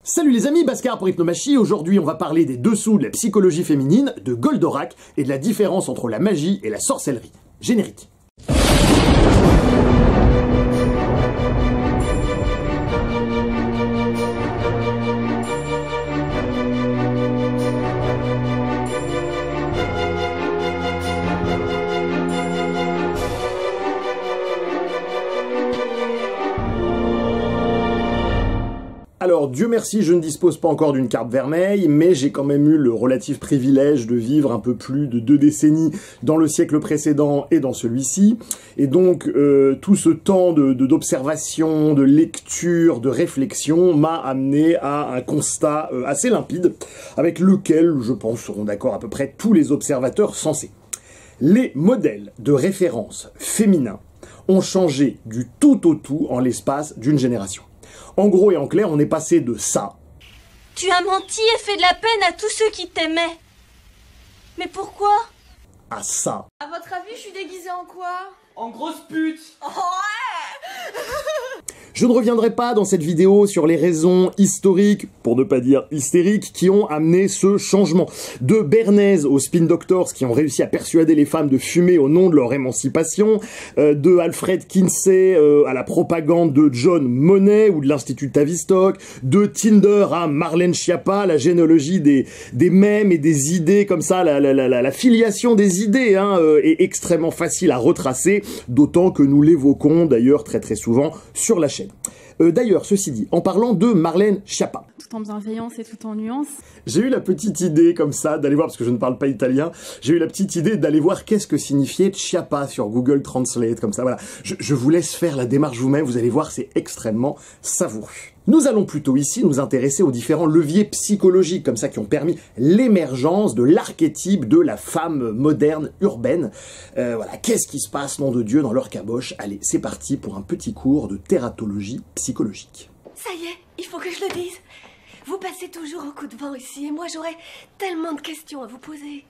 Salut les amis, Bhaskar pour Hypnomachie. Aujourd'hui on va parler des dessous de la psychologie féminine, de Goldorak et de la différence entre la magie et la sorcellerie. Générique. Alors, Dieu merci, je ne dispose pas encore d'une carte vermeille, mais j'ai quand même eu le relatif privilège de vivre un peu plus de 2 décennies dans le siècle précédent et dans celui-ci. Et donc, tout ce temps d'observation, de lecture, de réflexion m'a amené à un constat assez limpide, avec lequel, je pense, seront d'accord à peu près tous les observateurs sensés. Les modèles de référence féminins ont changé du tout au tout en l'espace d'une génération. En gros et en clair, on est passé de ça. Tu as menti et fait de la peine à tous ceux qui t'aimaient. Mais pourquoi? À ça. À votre avis, je suis déguisée en quoi? En grosse pute. Oh ouais. Je ne reviendrai pas dans cette vidéo sur les raisons historiques, pour ne pas dire hystériques, qui ont amené ce changement. De Bernays aux spin doctors qui ont réussi à persuader les femmes de fumer au nom de leur émancipation, de Alfred Kinsey à la propagande de John Monnet ou de l'Institut Tavistock, de Tinder à Marlène Schiappa, la généalogie des mèmes et des idées comme ça, la filiation des idées est extrêmement facile à retracer, d'autant que nous l'évoquons d'ailleurs très souvent sur la chaîne. D'ailleurs, ceci dit, en parlant de Marlène Schiappa. Tout en bienveillance et tout en nuance. J'ai eu la petite idée comme ça d'aller voir, parce que je ne parle pas italien, j'ai eu la petite idée d'aller voir qu'est-ce que signifiait Schiappa sur Google Translate, comme ça, voilà. Je vous laisse faire la démarche vous-même, vous allez voir, c'est extrêmement savoureux. Nous allons plutôt ici nous intéresser aux différents leviers psychologiques, comme ça, qui ont permis l'émergence de l'archétype de la femme moderne urbaine. Voilà, qu'est-ce qui se passe, nom de Dieu, dans leur caboche? Allez, c'est parti pour un petit cours de tératologie psychologique. Ça y est, il faut que je le dise. Vous passez toujours au coup de vent ici, et moi j'aurais tellement de questions à vous poser.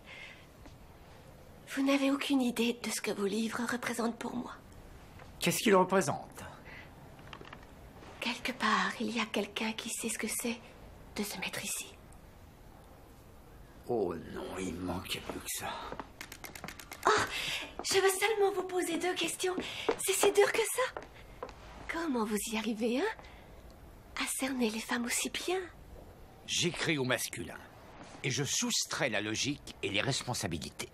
Vous n'avez aucune idée de ce que vos livres représentent pour moi. Qu'est-ce qu'il représente? Quelque part, il y a quelqu'un qui sait ce que c'est de se mettre ici. Oh non, il manquait plus que ça. Oh, je veux seulement vous poser 2 questions. C'est si dur que ça. Comment vous y arrivez, hein? À cerner les femmes aussi bien? J'écris au masculin, et je soustrais la logique et les responsabilités.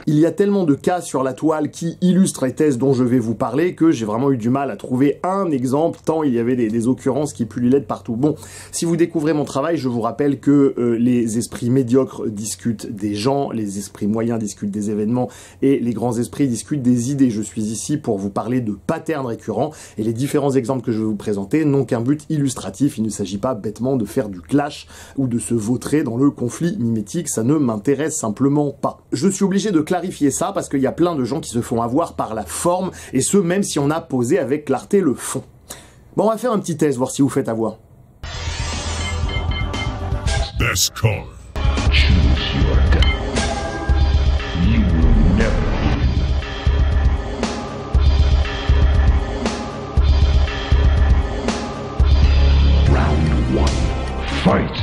Il y a tellement de cas sur la toile qui illustrent les thèses dont je vais vous parler que j'ai vraiment eu du mal à trouver un exemple, tant il y avait des occurrences qui pullulaient de partout. Bon, si vous découvrez mon travail, je vous rappelle que les esprits médiocres discutent des gens, les esprits moyens discutent des événements, et les grands esprits discutent des idées. Je suis ici pour vous parler de patterns récurrents, et les différents exemples que je vais vous présenter n'ont qu'un but illustratif. Il ne s'agit pas bêtement de faire du clash ou de se vautrer dans le conflit mimétique, ça ne m'intéresse simplement pas. Je suis obligé de clarifier ça parce qu'il y a plein de gens qui se font avoir par la forme, et ce même si on a posé avec clarté le fond. Bon, on va faire un petit test, voir si vous faites avoir. Bhaskar. Choose your death. You will never win. Round 1. Fight.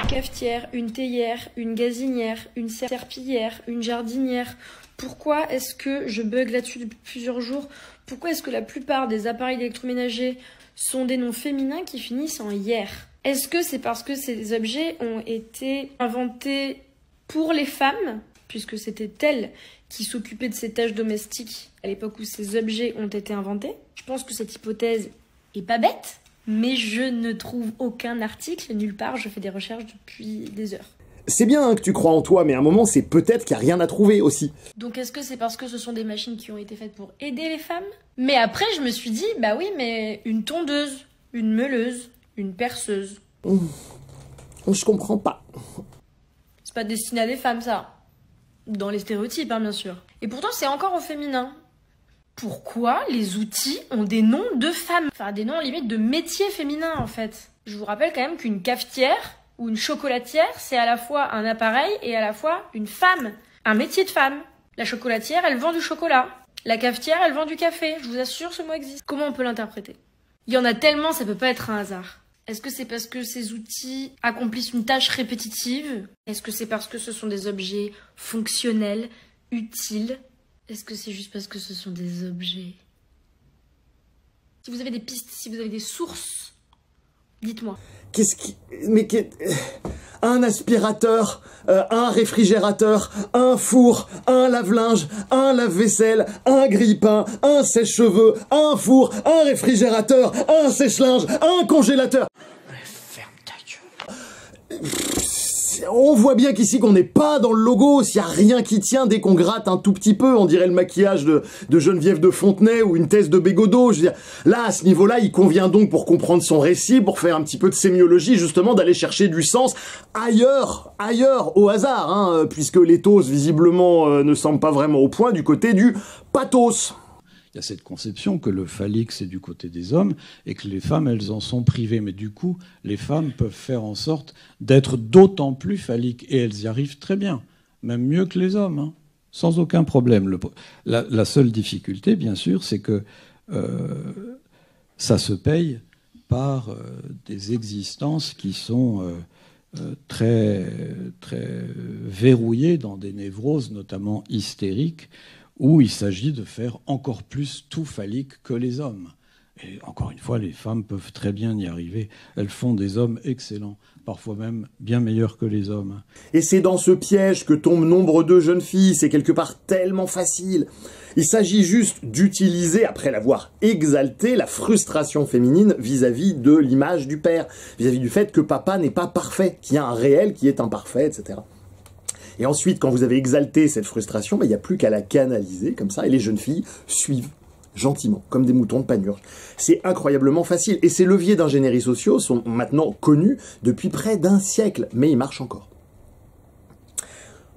Cafetière, une théière, une gazinière, une serpillière, une jardinière. Pourquoi est-ce que je bug là-dessus depuis plusieurs jours? Pourquoi est-ce que la plupart des appareils d'électroménager sont des noms féminins qui finissent en -ière? Est-ce que c'est parce que ces objets ont été inventés pour les femmes, puisque c'était elles qui s'occupaient de ces tâches domestiques à l'époque où ces objets ont été inventés? Je pense que cette hypothèse est pas bête. Mais je ne trouve aucun article, nulle part, je fais des recherches depuis des heures. C'est bien que tu crois en toi, mais à un moment, c'est peut-être qu'il n'y a rien à trouver aussi. Donc est-ce que c'est parce que ce sont des machines qui ont été faites pour aider les femmes? Mais après, je me suis dit, bah oui, mais une tondeuse, une meuleuse, une perceuse. Je comprends pas. C'est pas destiné à des femmes, ça. Dans les stéréotypes, hein, bien sûr. Et pourtant, c'est encore au féminin. Pourquoi les outils ont des noms de femmes? Enfin, des noms limite de métiers féminins, en fait. Je vous rappelle quand même qu'une cafetière ou une chocolatière, c'est à la fois un appareil et à la fois une femme. Un métier de femme. La chocolatière, elle vend du chocolat. La cafetière, elle vend du café. Je vous assure, ce mot existe. Comment on peut l'interpréter? Il y en a tellement, ça peut pas être un hasard. Est-ce que c'est parce que ces outils accomplissent une tâche répétitive? Est-ce que c'est parce que ce sont des objets fonctionnels, utiles? Est-ce que c'est juste parce que ce sont des objets? Si vous avez des pistes, si vous avez des sources, dites-moi. Un aspirateur, un réfrigérateur, un four, un lave-linge, un lave-vaisselle, un grille-pain, un sèche-cheveux, un four, un réfrigérateur, un sèche-linge, un congélateur. Ferme ta gueule. On voit bien qu'ici qu'on n'est pas dans le logo, s'il n'y a rien qui tient dès qu'on gratte un tout petit peu, on dirait le maquillage de Geneviève de Fontenay ou une thèse de Bégodeau. Je veux dire, là, à ce niveau-là, il convient donc pour comprendre son récit, pour faire un petit peu de sémiologie, justement, d'aller chercher du sens ailleurs, au hasard, hein, puisque l'éthos, visiblement, ne semble pas vraiment au point du côté du pathos. Il y a cette conception que le phallique, c'est du côté des hommes et que les femmes, elles en sont privées. Mais du coup, les femmes peuvent faire en sorte d'être d'autant plus phalliques. Et elles y arrivent très bien, même mieux que les hommes, hein, sans aucun problème. La seule difficulté, bien sûr, c'est que ça se paye par des existences qui sont très verrouillées dans des névroses, notamment hystériques, où il s'agit de faire encore plus tout phallique que les hommes. Et encore une fois, les femmes peuvent très bien y arriver. Elles font des hommes excellents, parfois même bien meilleurs que les hommes. Et c'est dans ce piège que tombent nombre de jeunes filles, c'est quelque part tellement facile. Il s'agit juste d'utiliser, après l'avoir exalté, la frustration féminine vis-à-vis de l'image du père, vis-à-vis du fait que papa n'est pas parfait, qu'il y a un réel qui est imparfait, etc. Et ensuite, quand vous avez exalté cette frustration, il n'y a plus qu'à la canaliser, comme ça, et les jeunes filles suivent gentiment, comme des moutons de panurge. C'est incroyablement facile, et ces leviers d'ingénierie sociaux sont maintenant connus depuis près d'un siècle, mais ils marchent encore.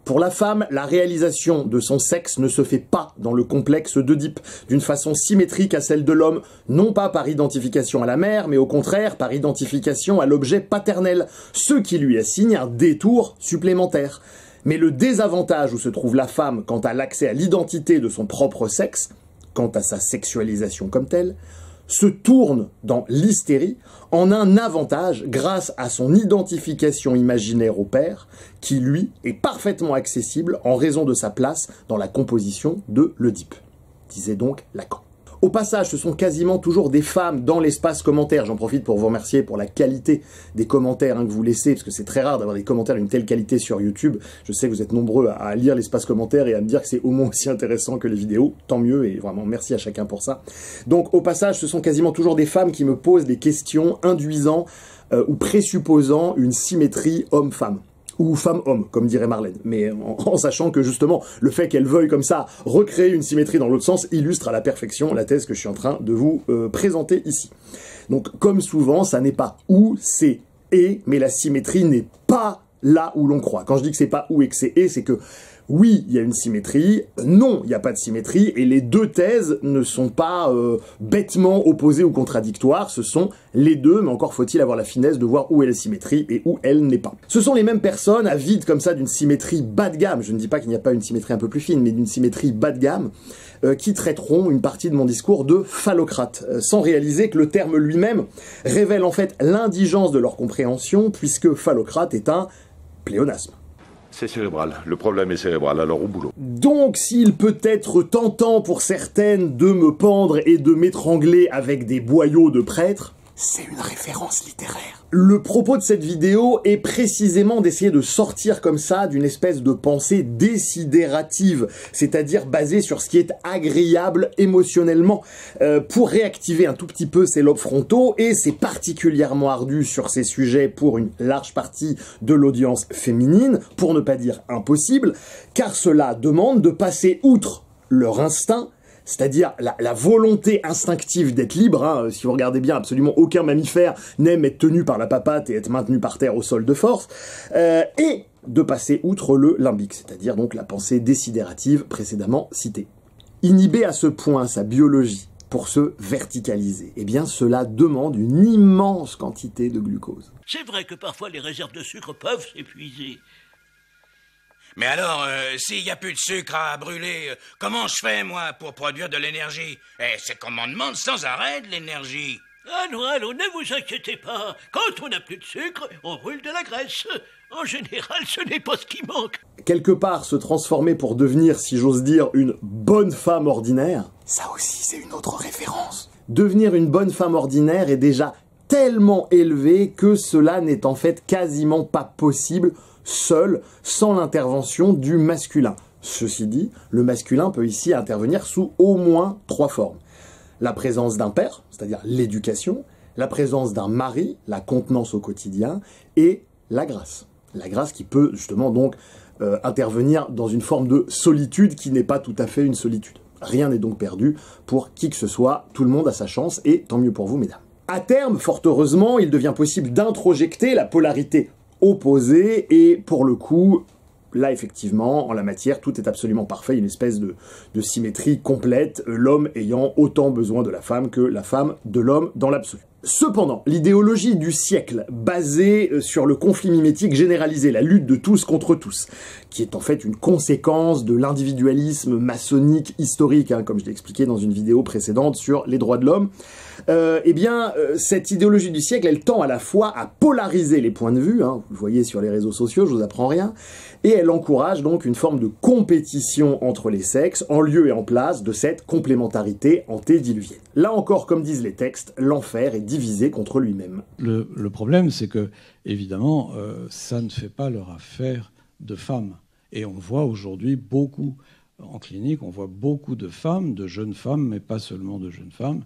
Pour la femme, la réalisation de son sexe ne se fait pas dans le complexe d'Oedipe, d'une façon symétrique à celle de l'homme, non pas par identification à la mère, mais au contraire par identification à l'objet paternel, ce qui lui assigne un détour supplémentaire. Mais le désavantage où se trouve la femme quant à l'accès à l'identité de son propre sexe, quant à sa sexualisation comme telle, se tourne dans l'hystérie en un avantage grâce à son identification imaginaire au père, qui lui est parfaitement accessible en raison de sa place dans la composition de l'Oedipe, disait donc Lacan. Au passage, ce sont quasiment toujours des femmes dans l'espace commentaire. J'en profite pour vous remercier pour la qualité des commentaires que vous laissez, parce que c'est très rare d'avoir des commentaires d'une telle qualité sur YouTube. Je sais que vous êtes nombreux à lire l'espace commentaire et à me dire que c'est au moins aussi intéressant que les vidéos. Tant mieux, et vraiment merci à chacun pour ça. Donc au passage, ce sont quasiment toujours des femmes qui me posent des questions induisant ou présupposant une symétrie homme-femme. Ou femme-homme, comme dirait Marlène, mais en sachant que justement, le fait qu'elle veuille comme ça recréer une symétrie dans l'autre sens illustre à la perfection la thèse que je suis en train de vous présenter ici. Donc, comme souvent, ça n'est pas ou, c'est et, mais la symétrie n'est pas là où l'on croit. Quand je dis que c'est pas ou et que c'est et, c'est que oui, il y a une symétrie, non, il n'y a pas de symétrie, et les deux thèses ne sont pas bêtement opposées ou contradictoires, ce sont les deux, mais encore faut-il avoir la finesse de voir où est la symétrie et où elle n'est pas. Ce sont les mêmes personnes, avides comme ça d'une symétrie bas de gamme, je ne dis pas qu'il n'y a pas une symétrie un peu plus fine, mais d'une symétrie bas de gamme, qui traiteront une partie de mon discours de phallocrate, sans réaliser que le terme lui-même révèle en fait l'indigence de leur compréhension, puisque phallocrate est un pléonasme. C'est cérébral. Le problème est cérébral, alors au boulot. Donc, s'il peut être tentant pour certaines de me pendre et de m'étrangler avec des boyaux de prêtre, c'est une référence littéraire. Le propos de cette vidéo est précisément d'essayer de sortir comme ça d'une espèce de pensée désidérative, c'est-à-dire basée sur ce qui est agréable émotionnellement, pour réactiver un tout petit peu ces lobes frontaux, et c'est particulièrement ardu sur ces sujets pour une large partie de l'audience féminine, pour ne pas dire impossible, car cela demande de passer outre leur instinct, c'est-à-dire la volonté instinctive d'être libre, hein. Si vous regardez bien, absolument aucun mammifère n'aime être tenu par la papate et être maintenu par terre au sol de force, et de passer outre le limbique, c'est-à-dire donc la pensée désidérative précédemment citée. Inhiber à ce point sa biologie pour se verticaliser, eh bien cela demande une immense quantité de glucose. C'est vrai que parfois les réserves de sucre peuvent s'épuiser. Mais alors, s'il n'y a plus de sucre à brûler, comment je fais, moi, pour produire de l'énergie? C'est qu'on m'en demande sans arrêt de l'énergie. Allons, ne vous inquiétez pas. Quand on n'a plus de sucre, on brûle de la graisse. En général, ce n'est pas ce qui manque. Quelque part, se transformer pour devenir, si j'ose dire, une bonne femme ordinaire, ça aussi c'est une autre référence. Devenir une bonne femme ordinaire est déjà tellement élevé que cela n'est en fait quasiment pas possible seul, sans l'intervention du masculin. Ceci dit, le masculin peut ici intervenir sous au moins 3 formes. La présence d'un père, c'est-à-dire l'éducation, la présence d'un mari, la contenance au quotidien, et la grâce. La grâce qui peut justement donc intervenir dans une forme de solitude qui n'est pas tout à fait une solitude. Rien n'est donc perdu pour qui que ce soit, tout le monde a sa chance, et tant mieux pour vous, mesdames. À terme, fort heureusement, il devient possible d'introjecter la polarité opposée, et pour le coup, là effectivement, en la matière, tout est absolument parfait, une espèce de symétrie complète, l'homme ayant autant besoin de la femme que la femme de l'homme dans l'absolu. Cependant, l'idéologie du siècle, basée sur le conflit mimétique généralisé, la lutte de tous contre tous, qui est en fait une conséquence de l'individualisme maçonnique historique, comme je l'ai expliqué dans une vidéo précédente sur les droits de l'homme, cette idéologie du siècle, elle tend à la fois à polariser les points de vue, vous le voyez sur les réseaux sociaux, je vous apprends rien, et elle encourage donc une forme de compétition entre les sexes, en lieu et en place de cette complémentarité antédiluvienne. Là encore, comme disent les textes, l'enfer est divisé contre lui-même. Le problème, c'est que, évidemment, ça ne fait pas leur affaire de femmes. Et on voit aujourd'hui beaucoup, en clinique, on voit beaucoup de femmes, de jeunes femmes, mais pas seulement de jeunes femmes,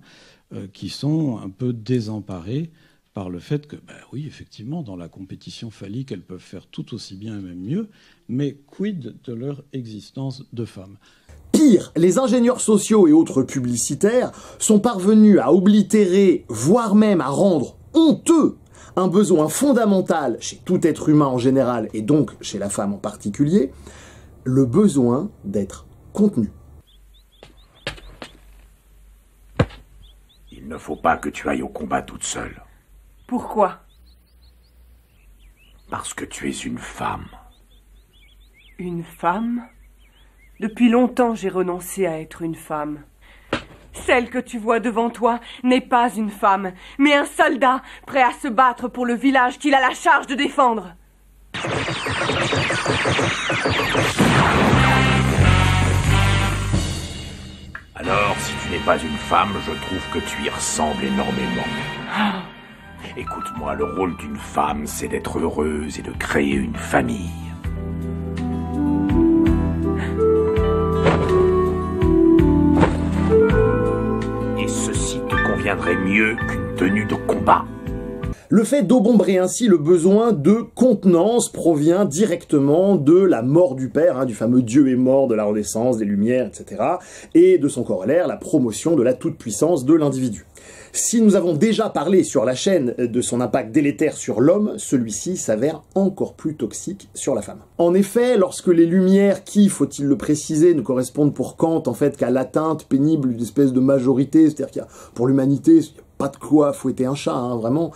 qui sont un peu désemparées par le fait que, oui, effectivement, dans la compétition phallique, elles peuvent faire tout aussi bien et même mieux, mais quid de leur existence de femmes? Pire, les ingénieurs sociaux et autres publicitaires sont parvenus à oblitérer, voire même à rendre honteux, un besoin fondamental chez tout être humain en général, et donc chez la femme en particulier, le besoin d'être contenu. Il ne faut pas que tu ailles au combat toute seule. Pourquoi? Parce que tu es une femme. Une femme? Depuis longtemps, j'ai renoncé à être une femme. Celle que tu vois devant toi n'est pas une femme, mais un soldat prêt à se battre pour le village qu'il a la charge de défendre. Alors, si tu n'es pas une femme, je trouve que tu y ressembles énormément. Écoute-moi, le rôle d'une femme, c'est d'être heureuse et de créer une famille. Et ceci te conviendrait mieux qu'une tenue de combat. Le fait d'obombrer ainsi le besoin de contenance provient directement de la mort du père, du fameux Dieu est mort de la Renaissance, des Lumières, etc., et de son corollaire, la promotion de la toute-puissance de l'individu. Si nous avons déjà parlé sur la chaîne de son impact délétère sur l'homme, celui-ci s'avère encore plus toxique sur la femme. En effet, lorsque les Lumières, qui, faut-il le préciser, ne correspondent pour Kant en fait qu'à l'atteinte pénible d'une espèce de majorité, c'est-à-dire qu'il y a, pour l'humanité, pas de quoi fouetter un chat, vraiment.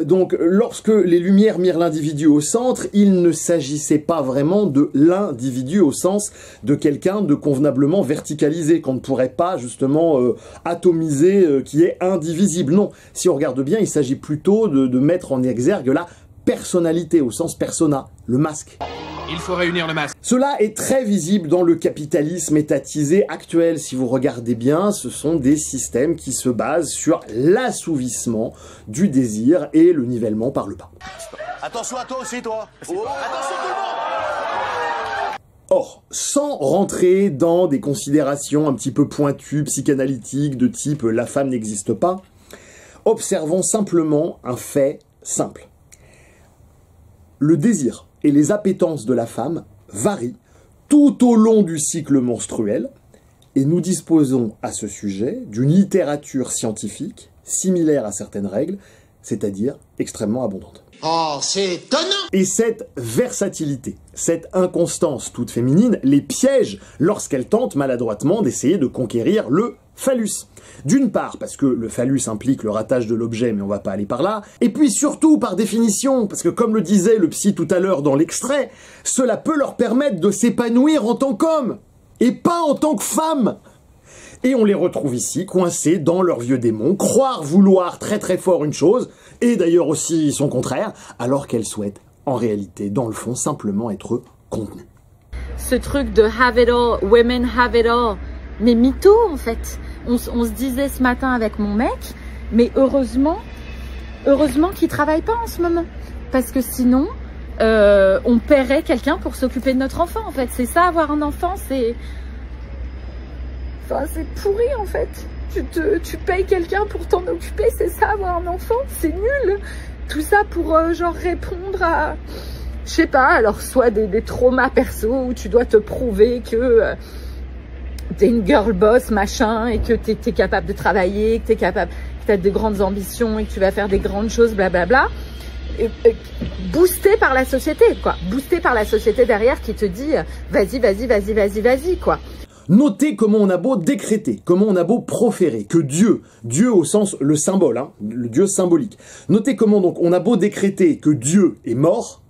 Donc, lorsque les Lumières mirent l'individu au centre, il ne s'agissait pas vraiment de l'individu au sens de quelqu'un de convenablement verticalisé, qu'on ne pourrait pas, justement, atomiser, qui est indivisible. Non, si on regarde bien, il s'agit plutôt de mettre en exergue la personnalité, au sens persona, le masque. Il faut réunir le masque. Cela est très visible dans le capitalisme étatisé actuel. Si vous regardez bien, ce sont des systèmes qui se basent sur l'assouvissement du désir et le nivellement par le bas. Attention à toi aussi, toi. Oh, attention tout le monde. Or, sans rentrer dans des considérations un petit peu pointues, psychanalytiques, de type « la femme n'existe pas », observons simplement un fait simple. Le désir et les appétences de la femme varient tout au long du cycle menstruel, et nous disposons à ce sujet d'une littérature scientifique similaire à certaines règles c'est-à-dire extrêmement abondante. Oh, c'est étonnant! Et cette versatilité, cette inconstance toute féminine les piège lorsqu'elles tentent maladroitement d'essayer de conquérir le phallus. D'une part, parce que le phallus implique le ratage de l'objet, mais on va pas aller par là, et puis surtout, par définition, parce que comme le disait le psy tout à l'heure dans l'extrait, cela peut leur permettre de s'épanouir en tant qu'homme, et pas en tant que femme. Et on les retrouve ici, coincés dans leur vieux démon, croire vouloir très très fort une chose, et d'ailleurs aussi son contraire, alors qu'elles souhaitent, en réalité, dans le fond, simplement être contenues. Ce truc de have it all, women have it all, mais mytho en fait. On se disait ce matin avec mon mec, mais heureusement qu'il travaille pas en ce moment, parce que sinon, on paierait quelqu'un pour s'occuper de notre enfant en fait. C'est ça, avoir un enfant, c'est... Enfin, c'est pourri en fait. Tu payes quelqu'un pour t'en occuper, c'est ça, avoir un enfant, c'est nul. Tout ça pour genre répondre à, je sais pas, alors soit des traumas perso où tu dois te prouver que t'es une girl boss machin et que t'es capable de travailler, que t'es capable, que t'as de grandes ambitions et que tu vas faire des grandes choses, blablabla. Boosté par la société, quoi. Boosté par la société derrière qui te dit vas-y, quoi. Notez comment on a beau décréter, comment on a beau proférer que Dieu au sens le symbole, hein, le Dieu symbolique. Notez comment donc on a beau décréter que Dieu est mort,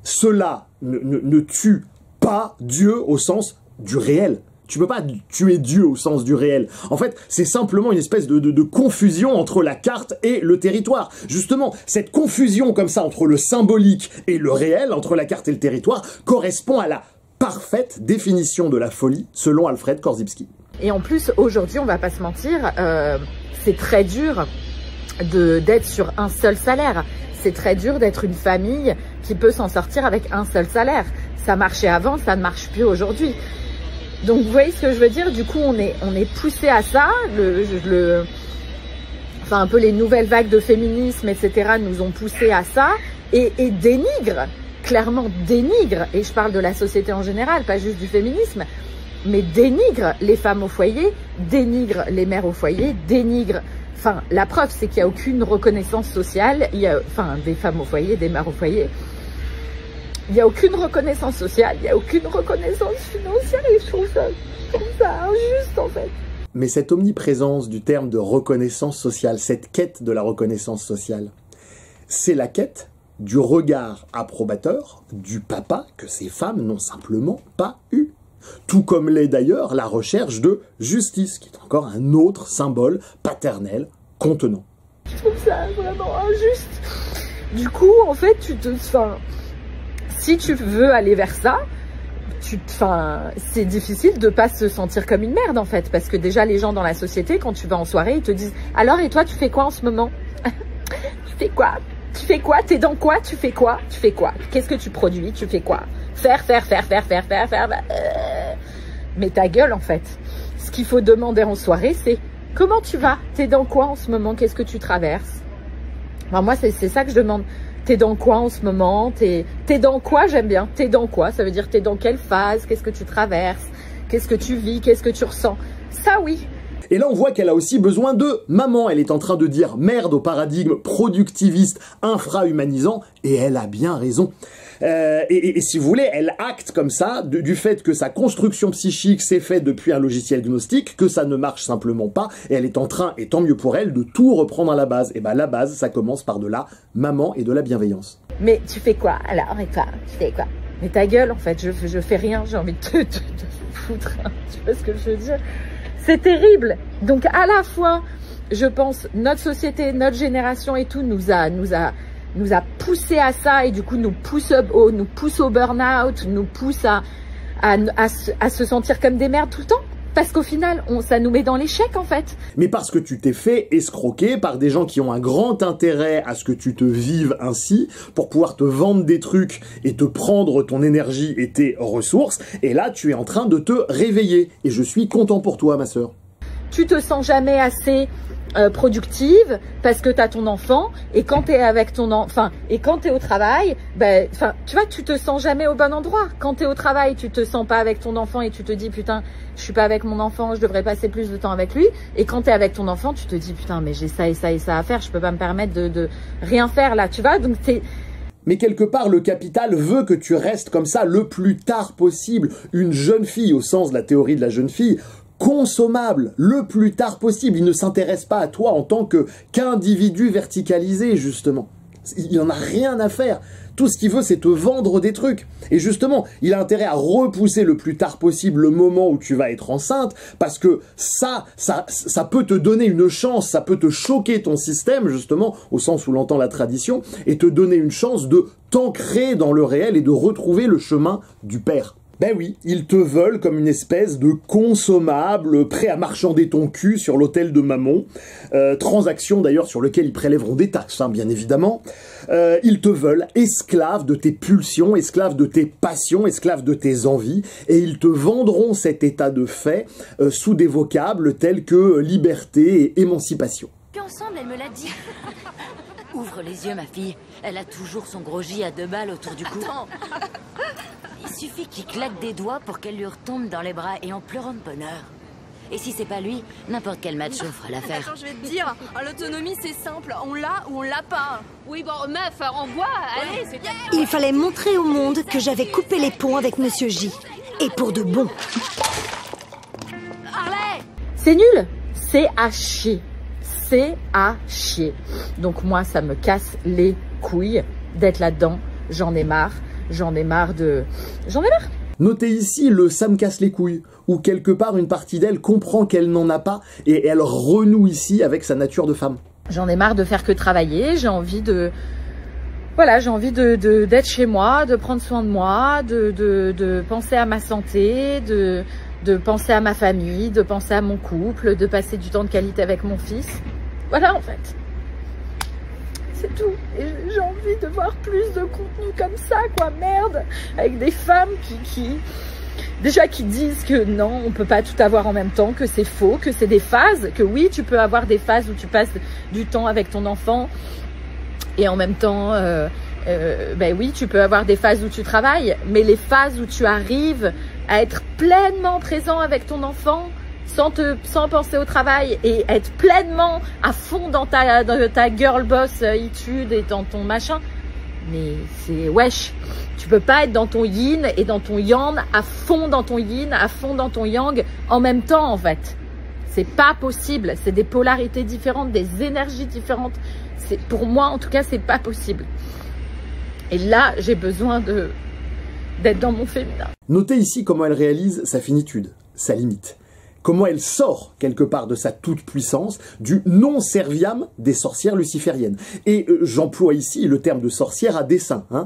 cela ne tue pas Dieu au sens du réel. Tu peux pas tuer Dieu au sens du réel. En fait, c'est simplement une espèce de confusion entre la carte et le territoire. Justement, cette confusion comme ça entre le symbolique et le réel, entre la carte et le territoire, correspond à la parfaite définition de la folie selon Alfred Korzybski. Et en plus, aujourd'hui, on va pas se mentir, c'est très dur d'être sur un seul salaire. C'est très dur d'être une famille qui peut s'en sortir avec un seul salaire. Ça marchait avant, ça ne marche plus aujourd'hui. Donc vous voyez ce que je veux dire, du coup on est poussé à ça, enfin un peu les nouvelles vagues de féminisme, etc. nous ont poussé à ça et dénigrent, clairement dénigrent, et je parle de la société en général, pas juste du féminisme, mais dénigrent les femmes au foyer, dénigrent les mères au foyer, dénigrent, enfin la preuve c'est qu'il n'y a aucune reconnaissance sociale, enfin des femmes au foyer, des mères au foyer. Il n'y a aucune reconnaissance sociale, il n'y a aucune reconnaissance financière et je trouve ça injuste en fait. Mais cette omniprésence du terme de reconnaissance sociale, cette quête de la reconnaissance sociale, c'est la quête du regard approbateur du papa que ces femmes n'ont simplement pas eu. Tout comme l'est d'ailleurs la recherche de justice, qui est encore un autre symbole paternel contenant. Je trouve ça vraiment injuste. Du coup, en fait, si tu veux aller vers ça, c'est difficile de pas se sentir comme une merde en fait, parce que déjà les gens dans la société, quand tu vas en soirée, ils te disent « Alors et toi, tu fais quoi en ce moment ?»« Tu fais quoi ? Tu fais quoi ? T'es dans quoi ? Tu fais quoi ? Tu fais quoi ? Qu'est-ce que tu produis ? Tu fais quoi ? Faire. Mais ta gueule en fait. Ce qu'il faut demander en soirée, c'est « Comment tu vas ? T'es dans quoi en ce moment ? Qu'est-ce que tu traverses ?» Enfin, moi, c'est ça que je demande. T'es dans quoi en ce moment? T'es dans quoi? J'aime bien. T'es dans quoi? Ça veut dire t'es dans quelle phase? Qu'est-ce que tu traverses? Qu'est-ce que tu vis? Qu'est-ce que tu ressens? Ça, oui. Et là, on voit qu'elle a aussi besoin de maman. Elle est en train de dire merde au paradigme productiviste, infra-humanisant, et elle a bien raison. Et si vous voulez, elle acte comme ça du fait que sa construction psychique s'est faite depuis un logiciel gnostique, que ça ne marche simplement pas, et elle est en train, et tant mieux pour elle, de tout reprendre à la base. Et ben la base, ça commence par de la maman et de la bienveillance. Mais tu fais quoi alors? Et toi, tu fais quoi? Mais ta gueule, en fait, je fais rien, j'ai envie de te foutre. Tu vois ce que je veux dire? C'est terrible. Donc à la fois, je pense, notre société, notre génération et tout nous a poussé à ça et du coup nous pousse au burn-out, nous pousse à se sentir comme des merdes tout le temps. Parce qu'au final, ça nous met dans l'échec en fait. Mais parce que tu t'es fait escroquer par des gens qui ont un grand intérêt à ce que tu te vives ainsi, pour pouvoir te vendre des trucs et te prendre ton énergie et tes ressources. Et là, tu es en train de te réveiller. Et je suis content pour toi, ma sœur. Tu te sens jamais assez productive parce que t'as ton enfant et quand t'es avec ton enfant et quand t'es au travail, ben, tu vois, tu te sens jamais au bon endroit. Quand t'es au travail, tu te sens pas avec ton enfant et tu te dis putain, je suis pas avec mon enfant, je devrais passer plus de temps avec lui. Et quand t'es avec ton enfant, tu te dis putain, mais j'ai ça et ça et ça à faire, je peux pas me permettre de rien faire là, tu vois. Donc c'est Mais quelque part, le capital veut que tu restes comme ça le plus tard possible. Une jeune fille, au sens de la théorie de la jeune fille, consommable le plus tard possible. Il ne s'intéresse pas à toi en tant qu'individu verticalisé, justement. Il n'en a rien à faire. Tout ce qu'il veut, c'est te vendre des trucs. Et justement, il a intérêt à repousser le plus tard possible le moment où tu vas être enceinte, parce que ça peut te donner une chance, ça peut te choquer ton système, justement, au sens où l'entend la tradition, et te donner une chance de t'ancrer dans le réel et de retrouver le chemin du père. Ben oui, ils te veulent comme une espèce de consommable prêt à marchander ton cul sur l'hôtel de Mammon. Transaction d'ailleurs sur lequel ils prélèveront des taxes, hein, bien évidemment. Ils te veulent esclave de tes pulsions, esclave de tes passions, esclave de tes envies. Et ils te vendront cet état de fait sous des vocables tels que liberté et émancipation. Puis ensemble, elle me l'a dit. Ouvre les yeux, ma fille. Elle a toujours son gros J à 2 balles autour du cou. Attends. Il suffit qu'il claque des doigts pour qu'elle lui retombe dans les bras et en pleurant de bonheur. Et si c'est pas lui, n'importe quel macho fera l'affaire. Attends, je vais te dire, l'autonomie c'est simple, on l'a ou on l'a pas. Oui bon, meuf, envoie, allez, c'est... Il fallait montrer au monde que j'avais coupé les ponts avec Monsieur J. Et pour de bon. Harley! C'est nul, c'est à chier. C'est à chier. Donc moi, ça me casse les couilles d'être là-dedans. J'en ai marre. J'en ai marre. Notez ici le « ça me casse les couilles », où quelque part une partie d'elle comprend qu'elle n'en a pas et elle renoue ici avec sa nature de femme. J'en ai marre de faire que travailler, j'ai envie de... Voilà, j'ai envie d'être chez moi, de prendre soin de moi, de penser à ma santé, de penser à ma famille, de penser à mon couple, de passer du temps de qualité avec mon fils. Voilà en fait. C'est tout. Et j'ai envie de voir plus de contenu comme ça, quoi, merde. Avec des femmes qui disent que non, on peut pas tout avoir en même temps, que c'est faux, que c'est des phases, que oui, tu peux avoir des phases où tu passes du temps avec ton enfant et en même temps, ben oui, tu peux avoir des phases où tu travailles, mais les phases où tu arrives à être pleinement présent avec ton enfant, sans penser au travail et être pleinement à fond dans ta girl boss étude et dans ton machin, mais c'est wesh. Tu peux pas être dans ton yin et dans ton yang, à fond dans ton yin, à fond dans ton yang en même temps en fait. C'est pas possible. C'est des polarités différentes, des énergies différentes. Pour moi en tout cas, c'est pas possible. Et là, j'ai besoin d'être dans mon féminin. Notez ici comment elle réalise sa finitude, sa limite. Comment elle sort quelque part de sa toute-puissance, du non-serviam des sorcières lucifériennes. Et j'emploie ici le terme de sorcière à dessein. Hein.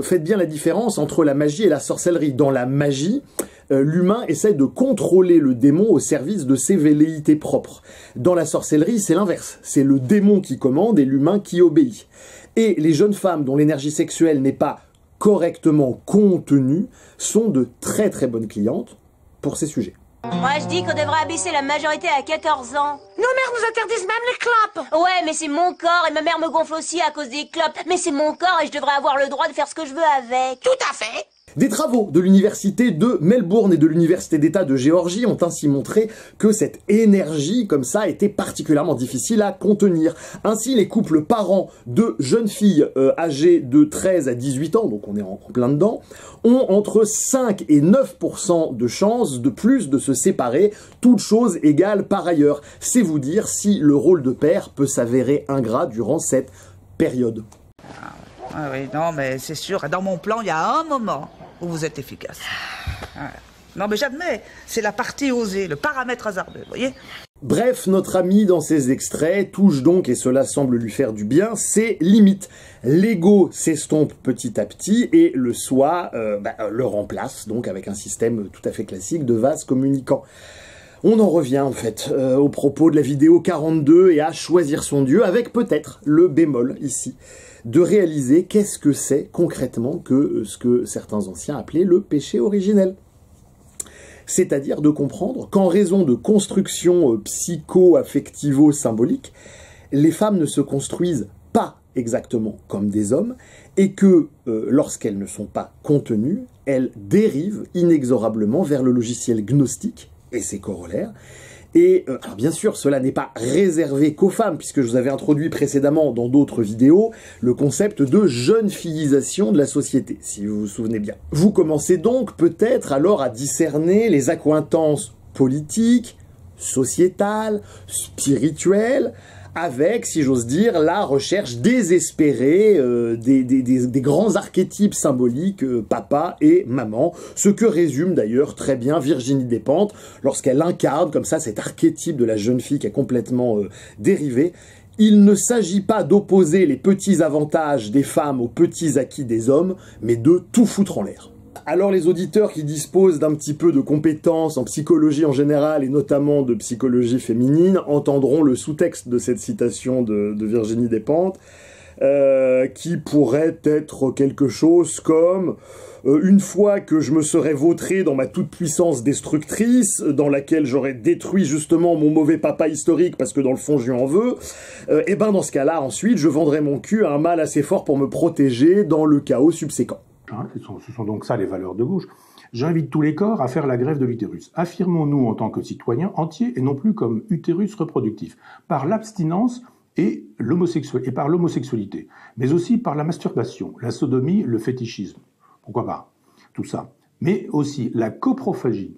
Faites bien la différence entre la magie et la sorcellerie. Dans la magie, l'humain essaie de contrôler le démon au service de ses velléités propres. Dans la sorcellerie, c'est l'inverse. C'est le démon qui commande et l'humain qui obéit. Et les jeunes femmes dont l'énergie sexuelle n'est pas correctement contenue sont de très très bonnes clientes pour ces sujets. Moi, je dis qu'on devrait abaisser la majorité à 14 ans. Nos mères nous interdisent même les clopes. Ouais, mais c'est mon corps et ma mère me gonfle aussi à cause des clopes. Mais c'est mon corps et je devrais avoir le droit de faire ce que je veux avec. Tout à fait. Des travaux de l'université de Melbourne et de l'université d'État de Géorgie ont ainsi montré que cette énergie comme ça était particulièrement difficile à contenir. Ainsi, les couples parents de jeunes filles âgées de 13 à 18 ans, donc on est en plein dedans, ont entre 5 et 9% de chances de plus de se séparer, toutes choses égales par ailleurs. C'est vous dire si le rôle de père peut s'avérer ingrat durant cette période. Ah oui, non, mais c'est sûr, dans mon plan, il y a un moment où vous êtes efficace. Ouais. Non, mais j'admets, c'est la partie osée, le paramètre hasardeux, vous voyez? Bref, notre ami dans ces extraits touche donc, et cela semble lui faire du bien, ses limites. L'ego s'estompe petit à petit et le soi le remplace, donc avec un système tout à fait classique de vases communicants. On en revient en fait au propos de la vidéo 42 et à choisir son Dieu, avec peut-être le bémol ici, de réaliser qu'est-ce que c'est concrètement que ce que certains anciens appelaient le péché originel. c'est-à-dire de comprendre qu'en raison de constructions psycho-affectivo-symboliques, les femmes ne se construisent pas exactement comme des hommes, et que lorsqu'elles ne sont pas contenues, elles dérivent inexorablement vers le logiciel gnostique et ses corollaires. Et alors bien sûr, cela n'est pas réservé qu'aux femmes, puisque je vous avais introduit précédemment dans d'autres vidéos le concept de jeune fillisation de la société, si vous vous souvenez bien. Vous commencez donc peut-être alors à discerner les accointances politiques, sociétales, spirituelles, avec, si j'ose dire, la recherche désespérée des grands archétypes symboliques papa et maman, ce que résume d'ailleurs très bien Virginie Despentes lorsqu'elle incarne comme ça cet archétype de la jeune fille qui a complètement dérivé. Il ne s'agit pas d'opposer les petits avantages des femmes aux petits acquis des hommes, mais de tout foutre en l'air. Alors les auditeurs qui disposent d'un petit peu de compétences en psychologie en général et notamment de psychologie féminine entendront le sous-texte de cette citation de Virginie Despentes qui pourrait être quelque chose comme une fois que je me serais vautré dans ma toute-puissance destructrice, dans laquelle j'aurais détruit justement mon mauvais papa historique parce que dans le fond je lui en veux, et ben dans ce cas-là ensuite je vendrais mon cul à un mâle assez fort pour me protéger dans le chaos subséquent. Ce sont donc ça les valeurs de gauche. J'invite tous les corps à faire la grève de l'utérus. Affirmons-nous en tant que citoyens entiers et non plus comme utérus reproductif, par l'abstinence et par l'homosexualité, mais aussi par la masturbation, la sodomie, le fétichisme. Pourquoi pas? Tout ça. Mais aussi la coprophagie,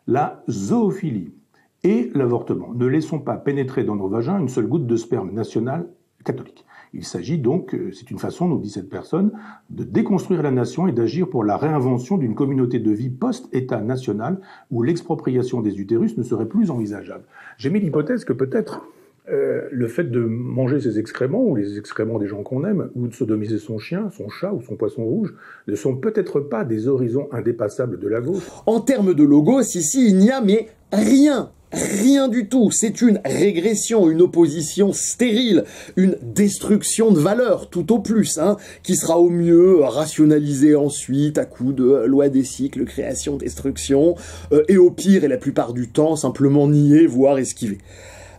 la zoophilie et l'avortement. Ne laissons pas pénétrer dans nos vagins une seule goutte de sperme national catholique. Il s'agit donc, c'est une façon, nous dit cette personne, de déconstruire la nation et d'agir pour la réinvention d'une communauté de vie post-État national où l'expropriation des utérus ne serait plus envisageable. J'ai mis l'hypothèse que peut-être le fait de manger ses excréments, ou les excréments des gens qu'on aime, ou de sodomiser son chien, son chat ou son poisson rouge, ne sont peut-être pas des horizons indépassables de la gauche. En termes de logos, ici, il n'y a mais rien. Rien du tout, c'est une régression, une opposition stérile, une destruction de valeurs, tout au plus, qui sera au mieux rationalisée ensuite à coup de loi des cycles, création, destruction, et au pire, et la plupart du temps, simplement nier, voire esquiver.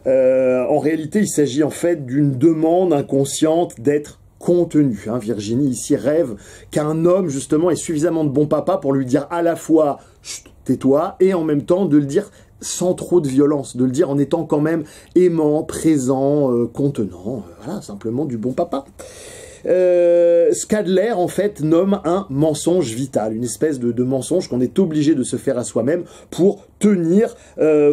En réalité, il s'agit en fait d'une demande inconsciente d'être contenu. Virginie ici rêve qu'un homme, justement, ait suffisamment de bon papa pour lui dire à la fois « tais-toi » et en même temps de le dire sans trop de violence, de le dire en étant quand même aimant, présent, contenant, voilà, simplement du bon papa. Scadler, en fait, nomme un mensonge vital, une espèce de mensonge qu'on est obligé de se faire à soi-même pour tenir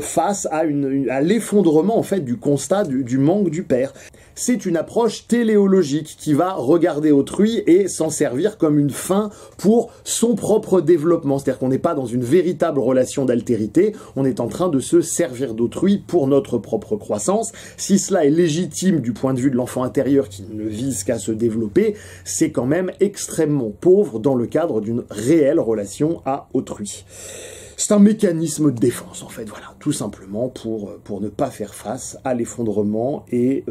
face à l'effondrement, en fait, du constat du manque du père. C'est une approche téléologique qui va regarder autrui et s'en servir comme une fin pour son propre développement. C'est-à-dire qu'on n'est pas dans une véritable relation d'altérité, on est en train de se servir d'autrui pour notre propre croissance. Si cela est légitime du point de vue de l'enfant intérieur qui ne vise qu'à se développer, c'est quand même extrêmement pauvre dans le cadre d'une réelle relation à autrui. C'est un mécanisme de défense, en fait, voilà, tout simplement pour ne pas faire face à l'effondrement et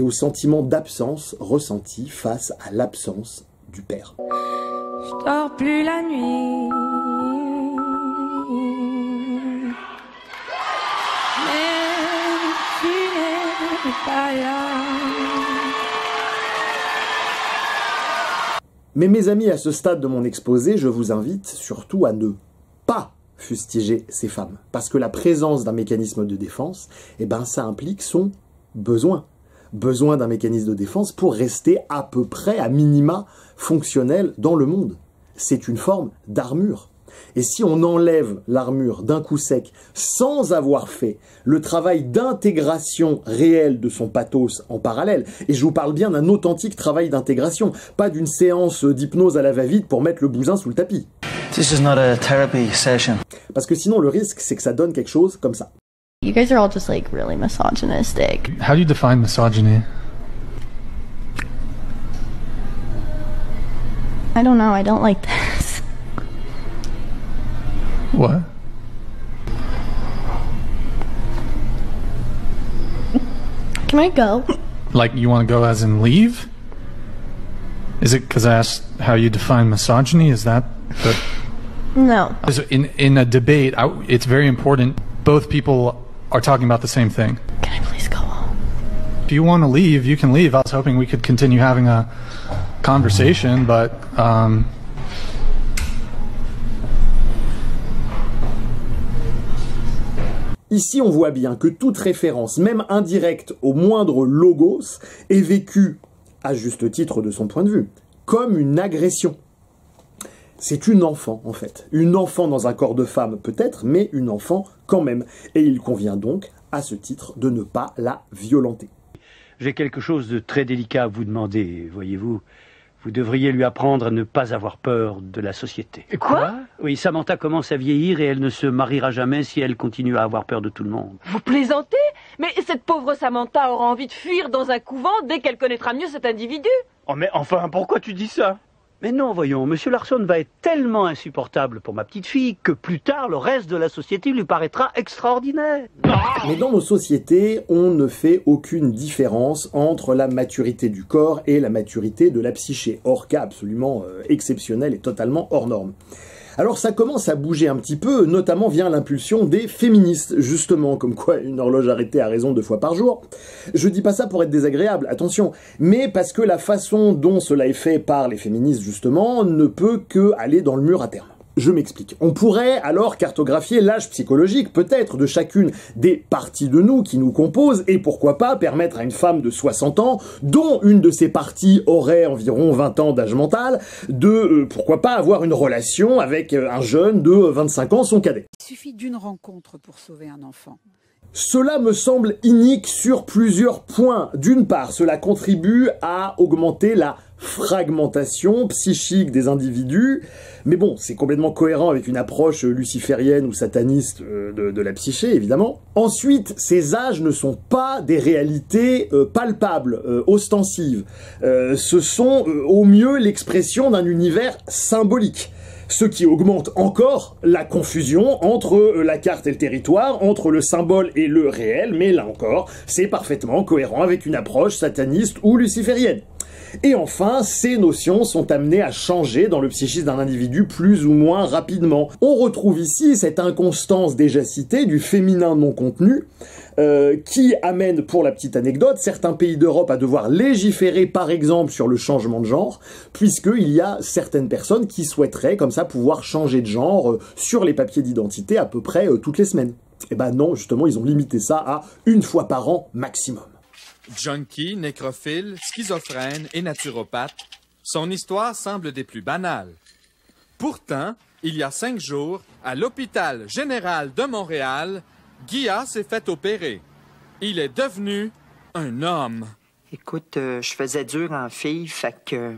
au sentiment d'absence ressenti face à l'absence du père. Je dors plus la nuit, mais tu n'es pas là. Mais mes amis, à ce stade de mon exposé, je vous invite surtout à ne pas fustiger ces femmes. Parce que la présence d'un mécanisme de défense, ça implique son besoin. Besoin d'un mécanisme de défense pour rester à peu près, à minima, fonctionnel dans le monde. C'est une forme d'armure. Et si on enlève l'armure d'un coup sec, sans avoir fait le travail d'intégration réelle de son pathos en parallèle, et je vous parle bien d'un authentique travail d'intégration, pas d'une séance d'hypnose à la va-vite pour mettre le bousin sous le tapis. This is not a therapy session. Parce que sinon le risque, c'est que ça donne quelque chose comme ça. You guys are all just like really misogynistic. How do you define misogyny? I don't know, I don't like this. What? Can I go? Like, you want to go as in leave? Is it because I asked how you define misogyny? Is that the No. In a debate, it's very important. Both people are talking about the same thing. Can I please go home? If you want to leave, you can leave. I was hoping we could continue having a conversation, but Ici, on voit bien que toute référence, même indirecte, au moindre logos, est vécue, à juste titre de son point de vue, comme une agression. C'est une enfant, en fait. Une enfant dans un corps de femme, peut-être, mais une enfant quand même. Et il convient donc, à ce titre, de ne pas la violenter. J'ai quelque chose de très délicat à vous demander, voyez-vous. Vous devriez lui apprendre à ne pas avoir peur de la société. Quoi? Oui, Samantha commence à vieillir et elle ne se mariera jamais si elle continue à avoir peur de tout le monde. Vous plaisantez? Mais cette pauvre Samantha aura envie de fuir dans un couvent dès qu'elle connaîtra mieux cet individu. Oh mais enfin, pourquoi tu dis ça? Mais non, voyons, Monsieur Larson va être tellement insupportable pour ma petite fille que plus tard, le reste de la société lui paraîtra extraordinaire. Mais dans nos sociétés, on ne fait aucune différence entre la maturité du corps et la maturité de la psyché. Hors cas absolument exceptionnel et totalement hors norme. Alors ça commence à bouger un petit peu, notamment via l'impulsion des féministes, justement, comme quoi une horloge arrêtée a raison 2 fois par jour. Je dis pas ça pour être désagréable, attention, mais parce que la façon dont cela est fait par les féministes, justement, ne peut que aller dans le mur à terme. Je m'explique. On pourrait alors cartographier l'âge psychologique, peut-être, de chacune des parties de nous qui nous composent, et pourquoi pas permettre à une femme de 60 ans, dont une de ses parties aurait environ 20 ans d'âge mental, de, pourquoi pas, avoir une relation avec un jeune de 25 ans, son cadet. Il suffit d'une rencontre pour sauver un enfant. Cela me semble inique sur plusieurs points. D'une part, cela contribue à augmenter la fragmentation psychique des individus, mais bon, c'est complètement cohérent avec une approche luciférienne ou sataniste de la psyché, évidemment. Ensuite, ces âges ne sont pas des réalités palpables, ostensives. Ce sont au mieux l'expression d'un univers symbolique. Ce qui augmente encore la confusion entre la carte et le territoire, entre le symbole et le réel, mais là encore, c'est parfaitement cohérent avec une approche sataniste ou luciférienne. Et enfin, ces notions sont amenées à changer dans le psychisme d'un individu plus ou moins rapidement. On retrouve ici cette inconstance déjà citée du féminin non contenu, qui amène, pour la petite anecdote, certains pays d'Europe à devoir légiférer, par exemple, sur le changement de genre, puisqu'il y a certaines personnes qui souhaiteraient, comme ça, pouvoir changer de genre sur les papiers d'identité à peu près toutes les semaines. Et ben non, justement, ils ont limité ça à 1 fois par an maximum. Junkie, nécrophile, schizophrène et naturopathe, son histoire semble des plus banales. Pourtant, il y a 5 jours, à l'hôpital général de Montréal, Guilla s'est fait opérer. Il est devenu un homme. Écoute, je faisais dur en fille, fait que...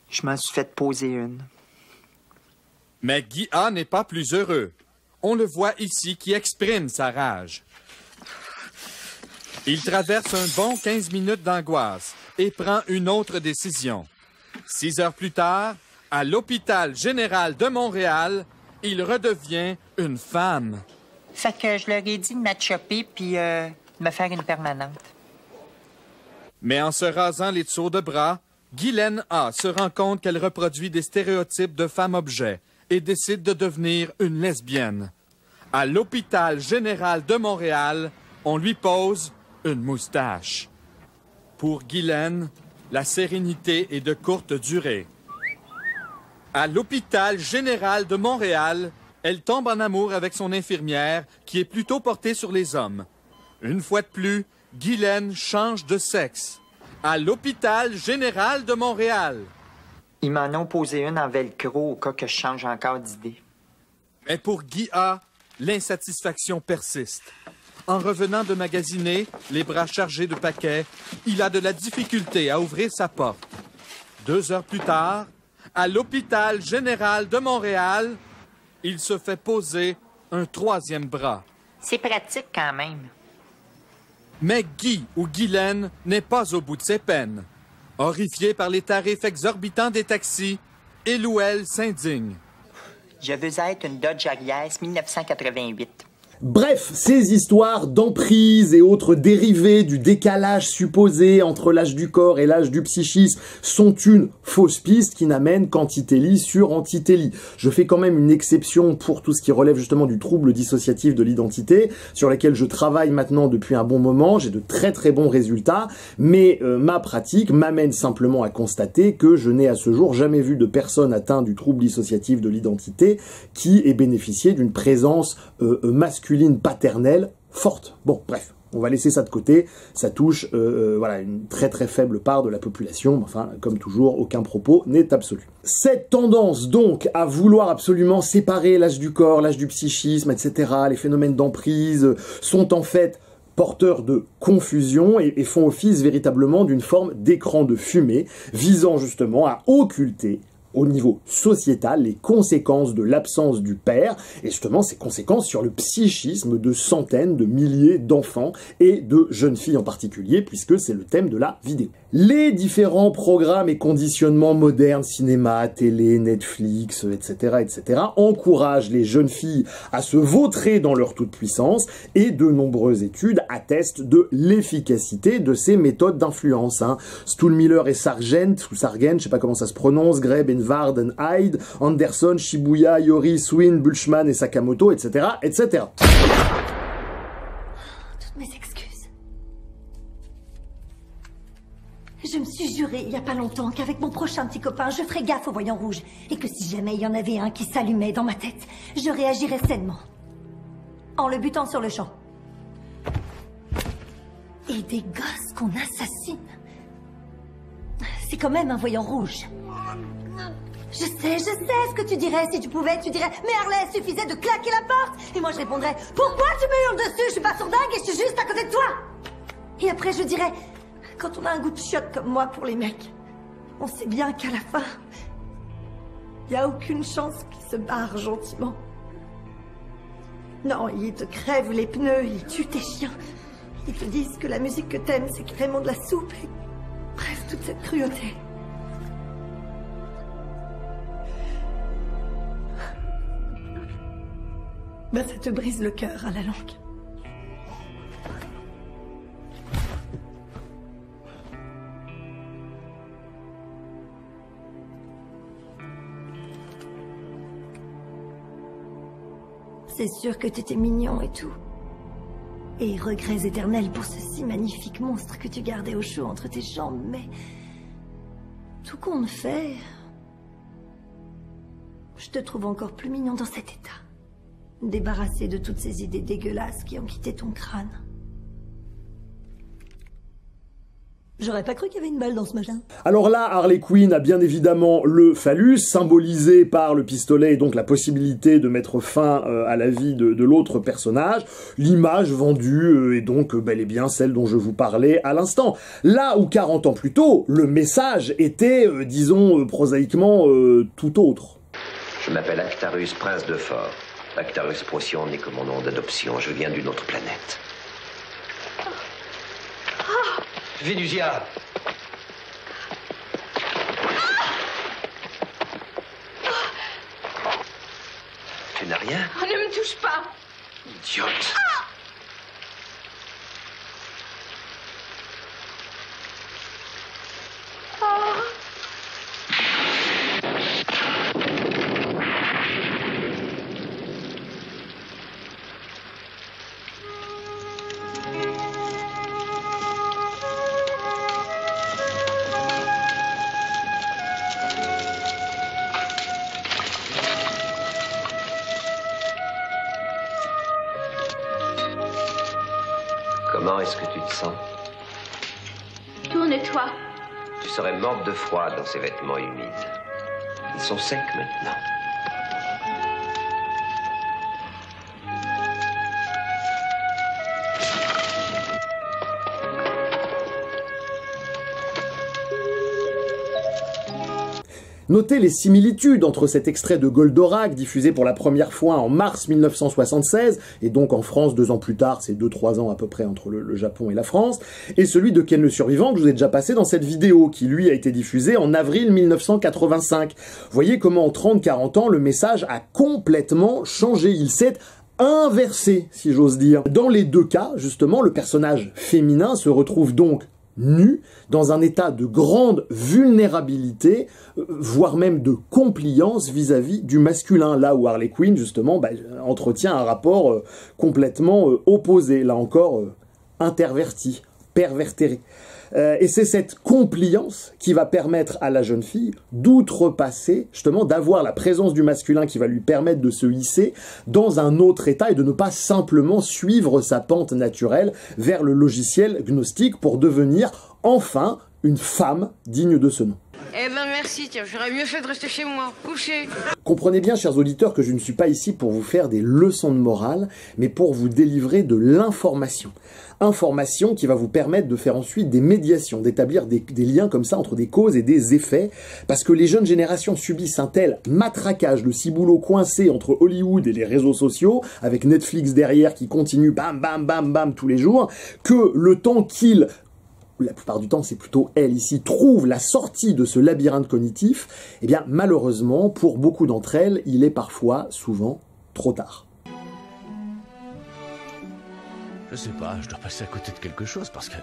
je m'en suis fait poser une. Mais Guilla n'est pas plus heureux. On le voit ici qui exprime sa rage. Il traverse un bon 15 minutes d'angoisse et prend une autre décision. 6 heures plus tard, à l'hôpital général de Montréal, il redevient une femme. Fait que je leur ai dit de m'atchoper puis de me faire une permanente. Mais en se rasant les dessous de bras, Guylaine A. se rend compte qu'elle reproduit des stéréotypes de femme-objet et décide de devenir une lesbienne. À l'hôpital général de Montréal, on lui pose une moustache. Pour Guylaine, la sérénité est de courte durée. À l'hôpital général de Montréal, elle tombe en amour avec son infirmière qui est plutôt portée sur les hommes. Une fois de plus, Guylaine change de sexe. À l'hôpital général de Montréal. Ils m'en ont posé une en velcro au cas que je change encore d'idée. Mais pour Guy A., l'insatisfaction persiste. En revenant de magasiner, les bras chargés de paquets, il a de la difficulté à ouvrir sa porte. 2 heures plus tard, à l'hôpital général de Montréal, il se fait poser un 3e bras. C'est pratique quand même. Mais Guy ou Guylaine n'est pas au bout de ses peines. Horrifié par les tarifs exorbitants des taxis, il ou elle s'indigne. Je veux être une Dodge Arias 1988. Bref, ces histoires d'emprise et autres dérivés du décalage supposé entre l'âge du corps et l'âge du psychisme sont une fausse piste qui n'amène qu'antitélie sur antitélie. Je fais quand même une exception pour tout ce qui relève justement du trouble dissociatif de l'identité, sur lequel je travaille maintenant depuis un bon moment, j'ai de très très bons résultats, mais ma pratique m'amène simplement à constater que je n'ai à ce jour jamais vu de personne atteinte du trouble dissociatif de l'identité qui ait bénéficié d'une présence masculine paternelle forte. Bon, bref, on va laisser ça de côté, ça touche voilà, une très très faible part de la population, enfin, comme toujours, aucun propos n'est absolu. Cette tendance donc à vouloir absolument séparer l'âge du corps, l'âge du psychisme, etc., les phénomènes d'emprise, sont en fait porteurs de confusion et font office véritablement d'une forme d'écran de fumée, visant justement à occulter au niveau sociétal les conséquences de l'absence du père, et justement ces conséquences sur le psychisme de centaines de milliers d'enfants et de jeunes filles en particulier, puisque c'est le thème de la vidéo. Les différents programmes et conditionnements modernes, cinéma, télé, Netflix, etc., encouragent les jeunes filles à se vautrer dans leur toute-puissance, et de nombreuses études attestent de l'efficacité de ces méthodes d'influence. Stuhlmiller et Sargent, ou Sargent, je sais pas comment ça se prononce, Greb, Varden, Hyde, Anderson, Shibuya, Yori, Swin, Bulchman et Sakamoto, etc., etc. Toutes mes excuses. Je me suis juré il y a pas longtemps qu'avec mon prochain petit copain, je ferais gaffe aux voyants rouges. Et que si jamais il y en avait un qui s'allumait dans ma tête, je réagirais sainement. En le butant sur le champ. Et des gosses qu'on assassine. C'est quand même un voyant rouge. Je sais ce que tu dirais si tu pouvais. Tu dirais, mais Harley, il suffisait de claquer la porte. Et moi, je répondrais, pourquoi tu me hurles dessus? Je suis pas sourdingue et je suis juste à côté de toi. Et après, je dirais, quand on a un goût de chiotte comme moi pour les mecs, on sait bien qu'à la fin, il n'y a aucune chance qu'ils se barrent gentiment. Non, ils te crèvent les pneus, ils tuent tes chiens. Ils te disent que la musique que t'aimes, c'est carrément de la soupe. Et... bref, toute cette cruauté. Ben, ça te brise le cœur à la langue. C'est sûr que t'étais mignon et tout. Et regrets éternels pour ce si magnifique monstre que tu gardais au chaud entre tes jambes, mais... tout compte fait... je te trouve encore plus mignon dans cet état. Débarrassé de toutes ces idées dégueulasses qui ont quitté ton crâne. J'aurais pas cru qu'il y avait une balle dans ce machin. Alors là, Harley Quinn a bien évidemment le phallus, symbolisé par le pistolet et donc la possibilité de mettre fin à la vie de l'autre personnage. L'image vendue est donc bel et bien celle dont je vous parlais à l'instant. Là où 40 ans plus tôt, le message était, disons, prosaïquement tout autre. Je m'appelle Actarus, prince de Fort. Actarus Procyon n'est que mon nom d'adoption. Je viens d'une autre planète. Vénusia! Tu n'as rien? Oh, ne me touche pas! Idiote! Comment est-ce que tu te sens? Tourne-toi. Tu serais morte de froid dans ces vêtements humides. Ils sont secs maintenant. Notez les similitudes entre cet extrait de Goldorak, diffusé pour la première fois en mars 1976, et donc en France 2 ans plus tard, c'est 2-3 ans à peu près entre le Japon et la France, et celui de Ken le Survivant que je vous ai déjà passé dans cette vidéo, qui lui a été diffusé en avril 1985. Vous voyez comment en 30-40 ans, le message a complètement changé. Il s'est inversée, si j'ose dire. Dans les deux cas, justement, le personnage féminin se retrouve donc nu, dans un état de grande vulnérabilité, voire même de compliance vis-à-vis du masculin, là où Harley Quinn, justement, entretient un rapport complètement opposé, là encore interverti, pervertéré. Et c'est cette compliance qui va permettre à la jeune fille d'outrepasser, justement, d'avoir la présence du masculin qui va lui permettre de se hisser dans un autre état et de ne pas simplement suivre sa pente naturelle vers le logiciel gnostique pour devenir enfin une femme digne de ce nom. Eh ben merci, tiens, j'aurais mieux fait de rester chez moi, couché. Comprenez bien, chers auditeurs, que je ne suis pas ici pour vous faire des leçons de morale, mais pour vous délivrer de l'information. Information qui va vous permettre de faire ensuite des médiations, d'établir des liens comme ça entre des causes et des effets, parce que les jeunes générations subissent un tel matraquage, le ciboulot coincé entre Hollywood et les réseaux sociaux, avec Netflix derrière qui continue bam bam bam bam tous les jours, que le temps qu'ils, la plupart du temps c'est plutôt elle ici, trouve la sortie de ce labyrinthe cognitif, eh bien malheureusement pour beaucoup d'entre elles, il est parfois, souvent, trop tard. Je sais pas, je dois passer à côté de quelque chose parce que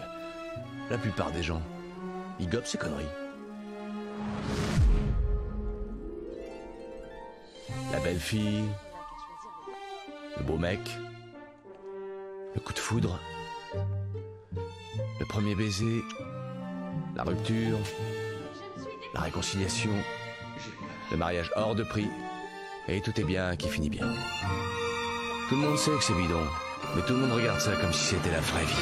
la plupart des gens, ils gobent ces conneries. La belle fille, le beau mec, le coup de foudre, le premier baiser, la rupture, la réconciliation, le mariage hors de prix, et tout est bien qui finit bien. Tout le monde sait que c'est bidon. Mais tout le monde regarde ça comme si c'était la vraie vie.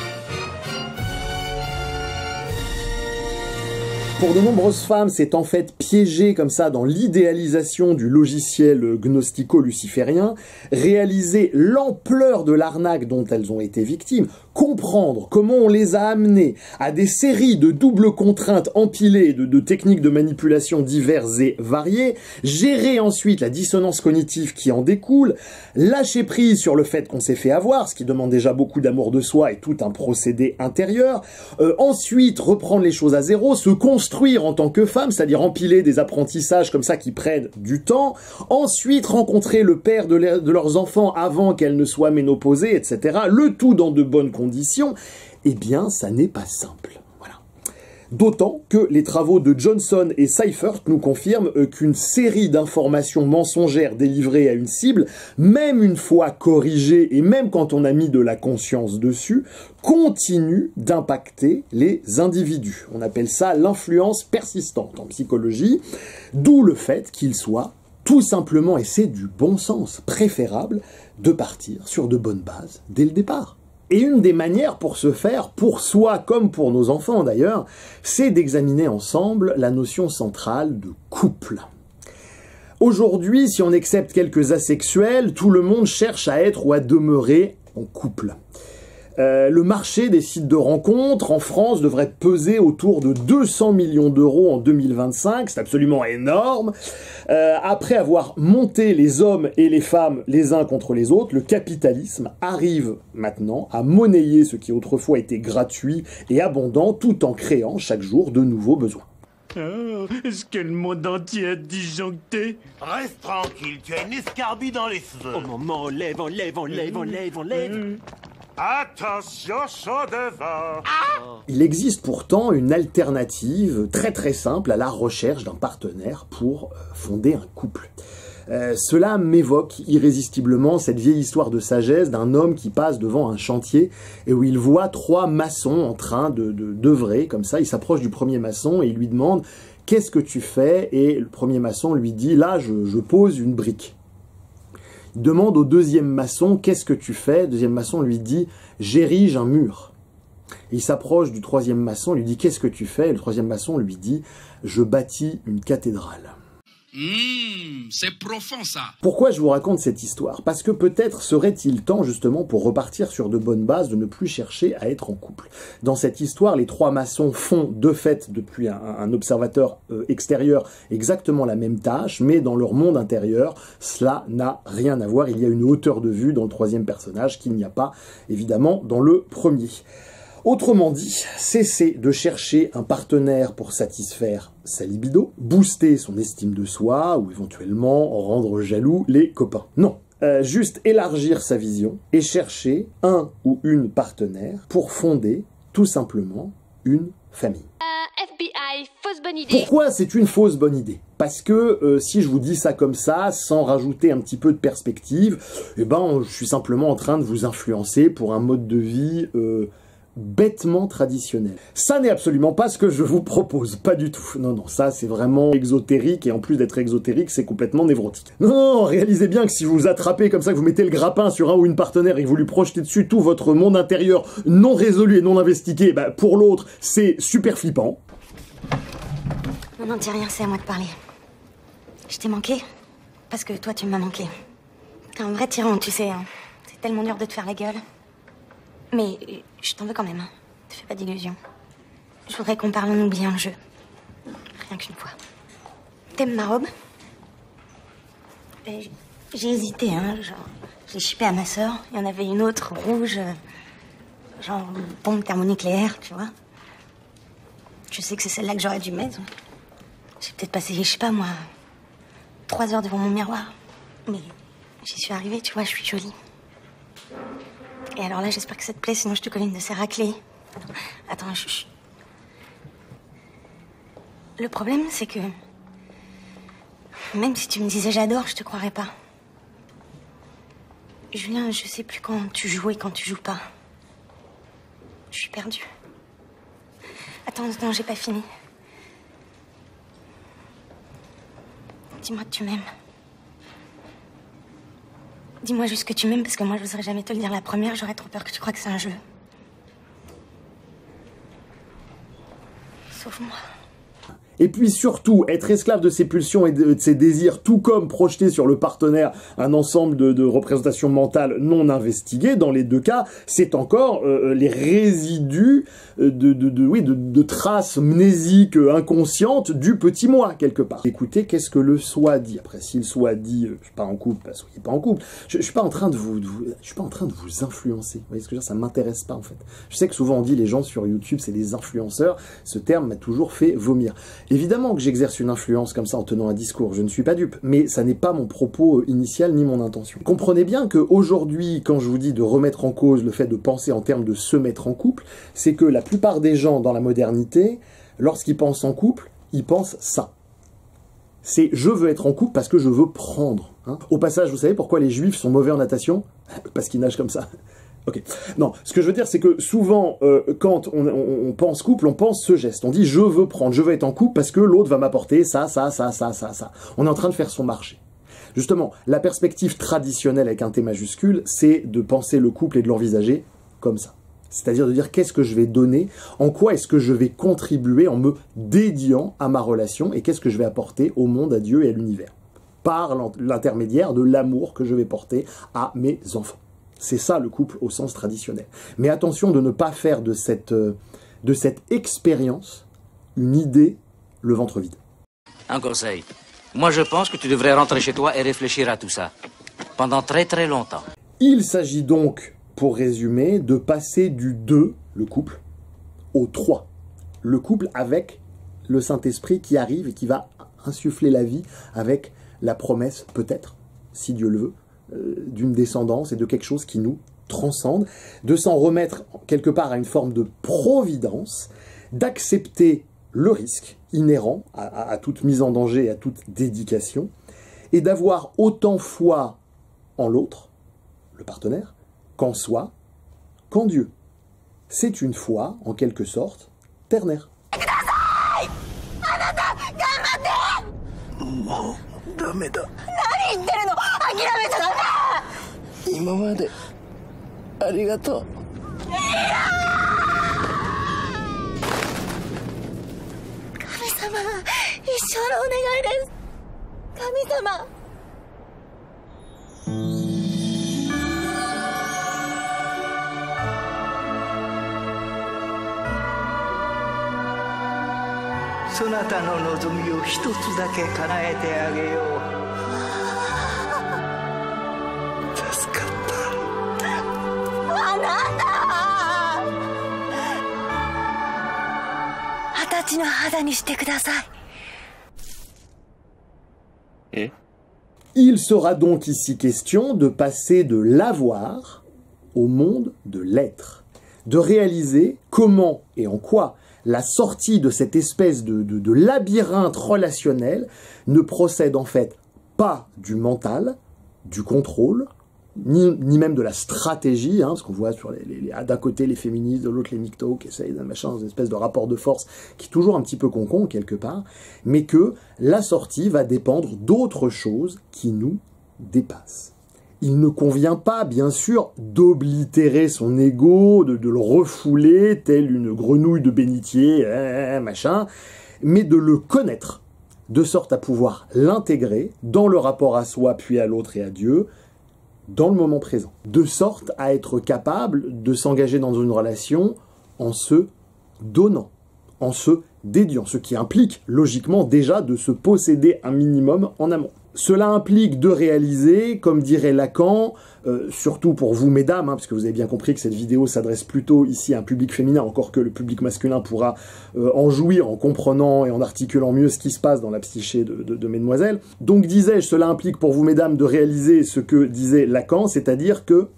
Pour de nombreuses femmes, c'est en fait piégé comme ça dans l'idéalisation du logiciel gnostico-luciférien, réaliser l'ampleur de l'arnaque dont elles ont été victimes, comprendre comment on les a amenées à des séries de doubles contraintes empilées de techniques de manipulation diverses et variées, gérer ensuite la dissonance cognitive qui en découle, lâcher prise sur le fait qu'on s'est fait avoir, ce qui demande déjà beaucoup d'amour de soi et tout un procédé intérieur, ensuite reprendre les choses à zéro, se construire en tant que femme, c'est-à-dire empiler des apprentissages comme ça qui prennent du temps, ensuite rencontrer le père de leurs enfants avant qu'elles ne soient ménopausées, etc., le tout dans de bonnes conditions, eh bien, ça n'est pas simple. Voilà. D'autant que les travaux de Johnson et Seifert nous confirment qu'une série d'informations mensongères délivrées à une cible, même une fois corrigées et même quand on a mis de la conscience dessus, continue d'impacter les individus. On appelle ça l'influence persistante en psychologie, d'où le fait qu'il soit tout simplement, et c'est du bon sens, préférable de partir sur de bonnes bases dès le départ. Et une des manières pour ce faire, pour soi comme pour nos enfants d'ailleurs, c'est d'examiner ensemble la notion centrale de couple. Aujourd'hui, si on accepte quelques asexuels, tout le monde cherche à être ou à demeurer en couple. Le marché des sites de rencontres en France devrait peser autour de 200 millions d'euros en 2025, c'est absolument énorme. Après avoir monté les hommes et les femmes les uns contre les autres, le capitalisme arrive maintenant à monnayer ce qui autrefois était gratuit et abondant, tout en créant chaque jour de nouveaux besoins. Oh, est-ce que le monde entier est disjoncté? Reste tranquille, tu as une escarbie dans les cheveux. Oh maman, enlève. Attention, chaud devant. Il existe pourtant une alternative très très simple à la recherche d'un partenaire pour fonder un couple. Cela m'évoque irrésistiblement cette vieille histoire de sagesse d'un homme qui passe devant un chantier et où il voit 3 maçons en train d'œuvrer comme ça. Il s'approche du premier maçon et il lui demande « Qu'est-ce que tu fais ?» Et le premier maçon lui dit « Là, je pose une brique. » Il demande au deuxième maçon « Qu'est-ce que tu fais ?» Le deuxième maçon lui dit « J'érige un mur. » Il s'approche du troisième maçon, lui dit « Qu'est-ce que tu fais ?» Et le troisième maçon lui dit « Je bâtis une cathédrale. » C'est profond ça. Pourquoi je vous raconte cette histoire? Parce que peut-être serait-il temps justement pour repartir sur de bonnes bases, de ne plus chercher à être en couple. Dans cette histoire, les 3 maçons font de fait, depuis un observateur extérieur, exactement la même tâche, mais dans leur monde intérieur, cela n'a rien à voir. Il y a une hauteur de vue dans le troisième personnage qu'il n'y a pas, évidemment, dans le premier. Autrement dit, cesser de chercher un partenaire pour satisfaire sa libido, booster son estime de soi ou éventuellement rendre jaloux les copains. Non, juste élargir sa vision et chercher un ou une partenaire pour fonder tout simplement une famille. FBI, fausse bonne idée. Pourquoi c'est une fausse bonne idée? Parce que si je vous dis ça comme ça, sans rajouter un petit peu de perspective, eh ben, je suis simplement en train de vous influencer pour un mode de vie bêtement traditionnel. Ça n'est absolument pas ce que je vous propose, pas du tout. Non, non, ça c'est vraiment exotérique, et en plus d'être exotérique, c'est complètement névrotique. Non, non, réalisez bien que si vous vous attrapez comme ça, que vous mettez le grappin sur un ou une partenaire et que vous lui projetez dessus tout votre monde intérieur non résolu et non investigué, bah, pour l'autre, c'est super flippant. Non, dis rien, c'est à moi de parler. Je t'ai manqué parce que toi, tu m'as manqué. T'es un vrai tyran, tu sais. Hein. C'est tellement dur de te faire la gueule. Mais je t'en veux quand même. Hein. Te fais pas d'illusions. Je voudrais qu'on parle en oubliant le jeu. Rien qu'une fois. T'aimes ma robe? J'ai hésité, hein. Genre, j'ai chippé à ma sœur. Il y en avait une autre, rouge. Genre, bombe thermonucléaire, tu vois. Je sais que c'est celle-là que j'aurais dû mettre. J'ai peut-être passé, je sais pas moi, 3 heures devant mon miroir. Mais j'y suis arrivée, tu vois, je suis jolie. Et alors là, j'espère que ça te plaît, sinon je te colle une de ces raclées. Attends, chut. Le problème, c'est que... Même si tu me disais j'adore, je te croirais pas. Julien, je sais plus quand tu joues et quand tu joues pas. Je suis perdue. Attends, non, j'ai pas fini. Dis-moi que tu m'aimes. Dis-moi juste que tu m'aimes, parce que moi, je n'oserais jamais te le dire la première. J'aurais trop peur que tu crois que c'est un jeu. Sauve-moi. Et puis surtout, être esclave de ses pulsions et de ses désirs, tout comme projeter sur le partenaire un ensemble de représentations mentales non investiguées, dans les deux cas, c'est encore les résidus de traces mnésiques inconscientes du petit moi, quelque part. Écoutez, qu'est-ce que le soi dit? Après, si le soi dit, je suis pas en couple, bah, soyez pas en couple. Je suis pas en train de vous influencer. Vous voyez ce que je veux dire? Ça m'intéresse pas, en fait. Je sais que souvent on dit les gens sur YouTube, c'est des influenceurs. Ce terme m'a toujours fait vomir. Évidemment que j'exerce une influence comme ça en tenant un discours, je ne suis pas dupe, mais ça n'est pas mon propos initial ni mon intention. Comprenez bien qu'aujourd'hui, quand je vous dis de remettre en cause le fait de penser en termes de se mettre en couple, c'est que la plupart des gens dans la modernité, lorsqu'ils pensent en couple, ils pensent ça. C'est « je veux être en couple parce que je veux prendre ». Hein. Au passage, vous savez pourquoi les juifs sont mauvais en natation? Parce qu'ils nagent comme ça. Ok. Non, ce que je veux dire, c'est que souvent, quand on pense couple, on pense ce geste. On dit « je veux prendre, je veux être en couple parce que l'autre va m'apporter ça, ça, ça, ça, ça, ça ». On est en train de faire son marché. Justement, la perspective traditionnelle avec un T majuscule, c'est de penser le couple et de l'envisager comme ça. C'est-à-dire de dire qu'est-ce que je vais donner, en quoi est-ce que je vais contribuer en me dédiant à ma relation et qu'est-ce que je vais apporter au monde, à Dieu et à l'univers. Par l'intermédiaire de l'amour que je vais porter à mes enfants. C'est ça le couple au sens traditionnel. Mais attention de ne pas faire de cette expérience une idée le ventre vide. Un conseil. Moi je pense que tu devrais rentrer chez toi et réfléchir à tout ça. Pendant très très longtemps. Il s'agit donc, pour résumer, de passer du 2, le couple, au 3. Le couple avec le Saint-Esprit qui arrive et qui va insuffler la vie avec la promesse, peut-être, si Dieu le veut, d'une descendance et de quelque chose qui nous transcende, de s'en remettre quelque part à une forme de providence, d'accepter le risque inhérent à toute mise en danger et à toute dédication, et d'avoir autant foi en l'autre, le partenaire, qu'en soi, qu'en Dieu. C'est une foi, en quelque sorte, ternaire. Il sera donc ici question de passer de l'avoir au monde de l'être, de réaliser comment et en quoi la sortie de cette espèce de labyrinthe relationnel ne procède en fait pas du mental, du contrôle, ni même de la stratégie, parce qu'on voit sur d'un côté les féministes, de l'autre les mythos qui essayent d'un machin, une espèce de rapport de force qui est toujours un petit peu concon quelque part, mais que la sortie va dépendre d'autres choses qui nous dépassent. Il ne convient pas, bien sûr, d'oblitérer son ego, de le refouler, telle une grenouille de bénitier, machin, mais de le connaître, de sorte à pouvoir l'intégrer dans le rapport à soi, puis à l'autre et à Dieu, dans le moment présent. De sorte à être capable de s'engager dans une relation en se donnant, en se dédiant, ce qui implique logiquement déjà de se posséder un minimum en amont. Cela implique de réaliser, comme dirait Lacan, surtout pour vous mesdames, parce que vous avez bien compris que cette vidéo s'adresse plutôt ici à un public féminin, encore que le public masculin pourra en jouir en comprenant et en articulant mieux ce qui se passe dans la psyché de mesdemoiselles. Donc disais-je, cela implique pour vous mesdames de réaliser ce que disait Lacan, c'est-à-dire que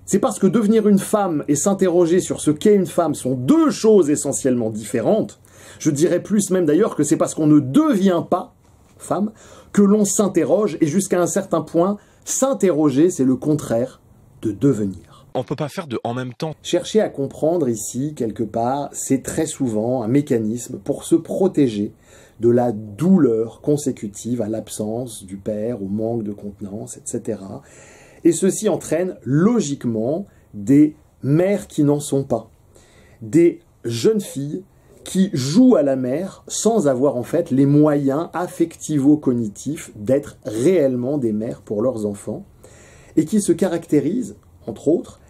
c'est parce que devenir une femme et s'interroger sur ce qu'est une femme sont deux choses essentiellement différentes. Je dirais plus même d'ailleurs que c'est parce qu'on ne devient pas femme que l'on s'interroge, et jusqu'à un certain point, s'interroger, c'est le contraire de devenir. On ne peut pas faire de en même temps. Chercher à comprendre ici, quelque part, c'est très souvent un mécanisme pour se protéger de la douleur consécutive à l'absence du père, au manque de contenance, etc. Et ceci entraîne logiquement des mères qui n'en sont pas, des jeunes filles qui jouent à la mère sans avoir en fait les moyens affectivo-cognitifs d'être réellement des mères pour leurs enfants, et qui se caractérisent, entre autres,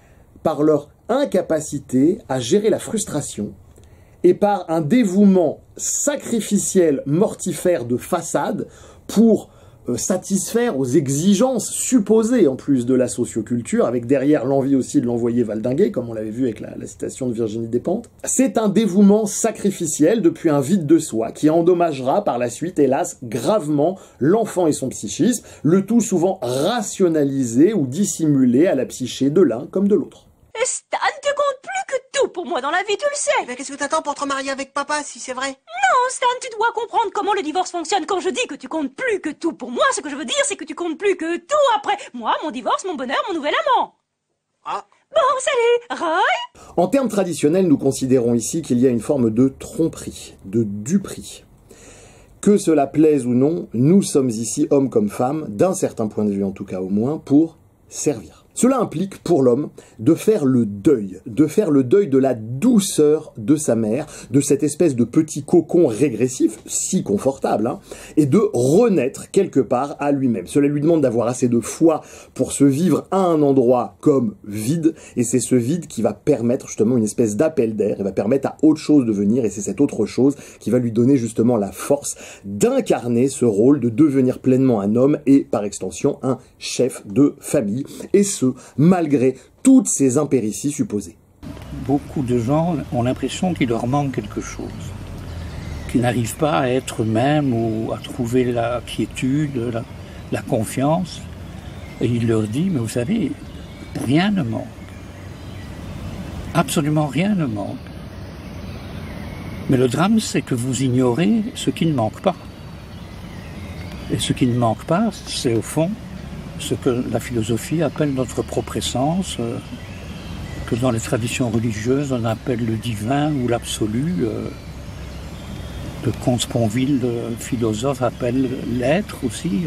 par leur incapacité à gérer la frustration et par un dévouement sacrificiel mortifère de façade pour satisfaire aux exigences supposées en plus de la socioculture, avec derrière l'envie aussi de l'envoyer valdinguer, comme on l'avait vu avec la citation de Virginie Despentes. C'est un dévouement sacrificiel depuis un vide de soi qui endommagera par la suite, hélas, gravement l'enfant et son psychisme, le tout souvent rationalisé ou dissimulé à la psyché de l'un comme de l'autre. Stan, tu comptes plus que tout pour moi dans la vie, tu le sais. Mais qu'est-ce que t'attends pour te remarier avec papa, si c'est vrai? Non, Stan, tu dois comprendre comment le divorce fonctionne. Quand je dis que tu comptes plus que tout pour moi, ce que je veux dire, c'est que tu comptes plus que tout après. Moi, mon divorce, mon bonheur, mon nouvel amant. Ah. Bon, salut, Roy. En termes traditionnels, nous considérons ici qu'il y a une forme de tromperie, de duperie. Que cela plaise ou non, nous sommes ici, hommes comme femmes, d'un certain point de vue en tout cas au moins, pour servir. Cela implique pour l'homme de faire le deuil de la douceur de sa mère, de cette espèce de petit cocon régressif, si confortable, et de renaître quelque part à lui-même. Cela lui demande d'avoir assez de foi pour se vivre à un endroit comme vide, et c'est ce vide qui va permettre justement une espèce d'appel d'air, et va permettre à autre chose de venir, et c'est cette autre chose qui va lui donner justement la force d'incarner ce rôle, de devenir pleinement un homme, et par extension un chef de famille, et ce, malgré toutes ces impérities supposées. Beaucoup de gens ont l'impression qu'il leur manque quelque chose, qu'ils n'arrivent pas à être eux-mêmes ou à trouver la quiétude, la confiance. Et il leur dit, mais vous savez, rien ne manque. Absolument rien ne manque. Mais le drame, c'est que vous ignorez ce qui ne manque pas. Et ce qui ne manque pas, c'est au fond ce que la philosophie appelle notre propre essence, que dans les traditions religieuses on appelle le divin ou l'absolu, que Comte Sponville, le philosophe, appelle l'être aussi,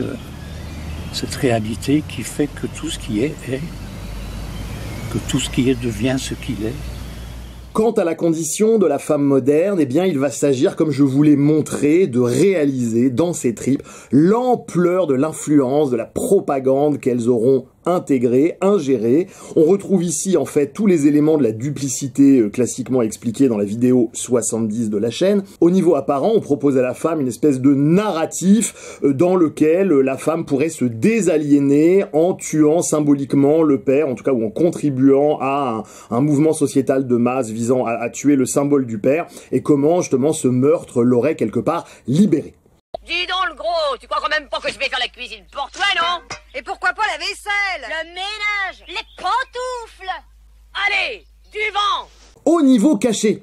cette réalité qui fait que tout ce qui est, que tout ce qui est devient ce qu'il est. Quant à la condition de la femme moderne, eh bien, il va s'agir, comme je vous l'ai montré, de réaliser dans ces tripes l'ampleur de l'influence, de la propagande qu'elles auront intégré, ingéré. On retrouve ici en fait tous les éléments de la duplicité classiquement expliqués dans la vidéo 70 de la chaîne. Au niveau apparent, on propose à la femme une espèce de narratif dans lequel la femme pourrait se désaliéner en tuant symboliquement le père, en tout cas ou en contribuant à un mouvement sociétal de masse visant à tuer le symbole du père, et comment justement ce meurtre l'aurait quelque part libéré. Dis donc le gros, tu crois quand même pas que je vais faire la cuisine pour toi, non? Et pourquoi pas la vaisselle? Le ménage, les pantoufles. Allez, du vent! Au niveau caché,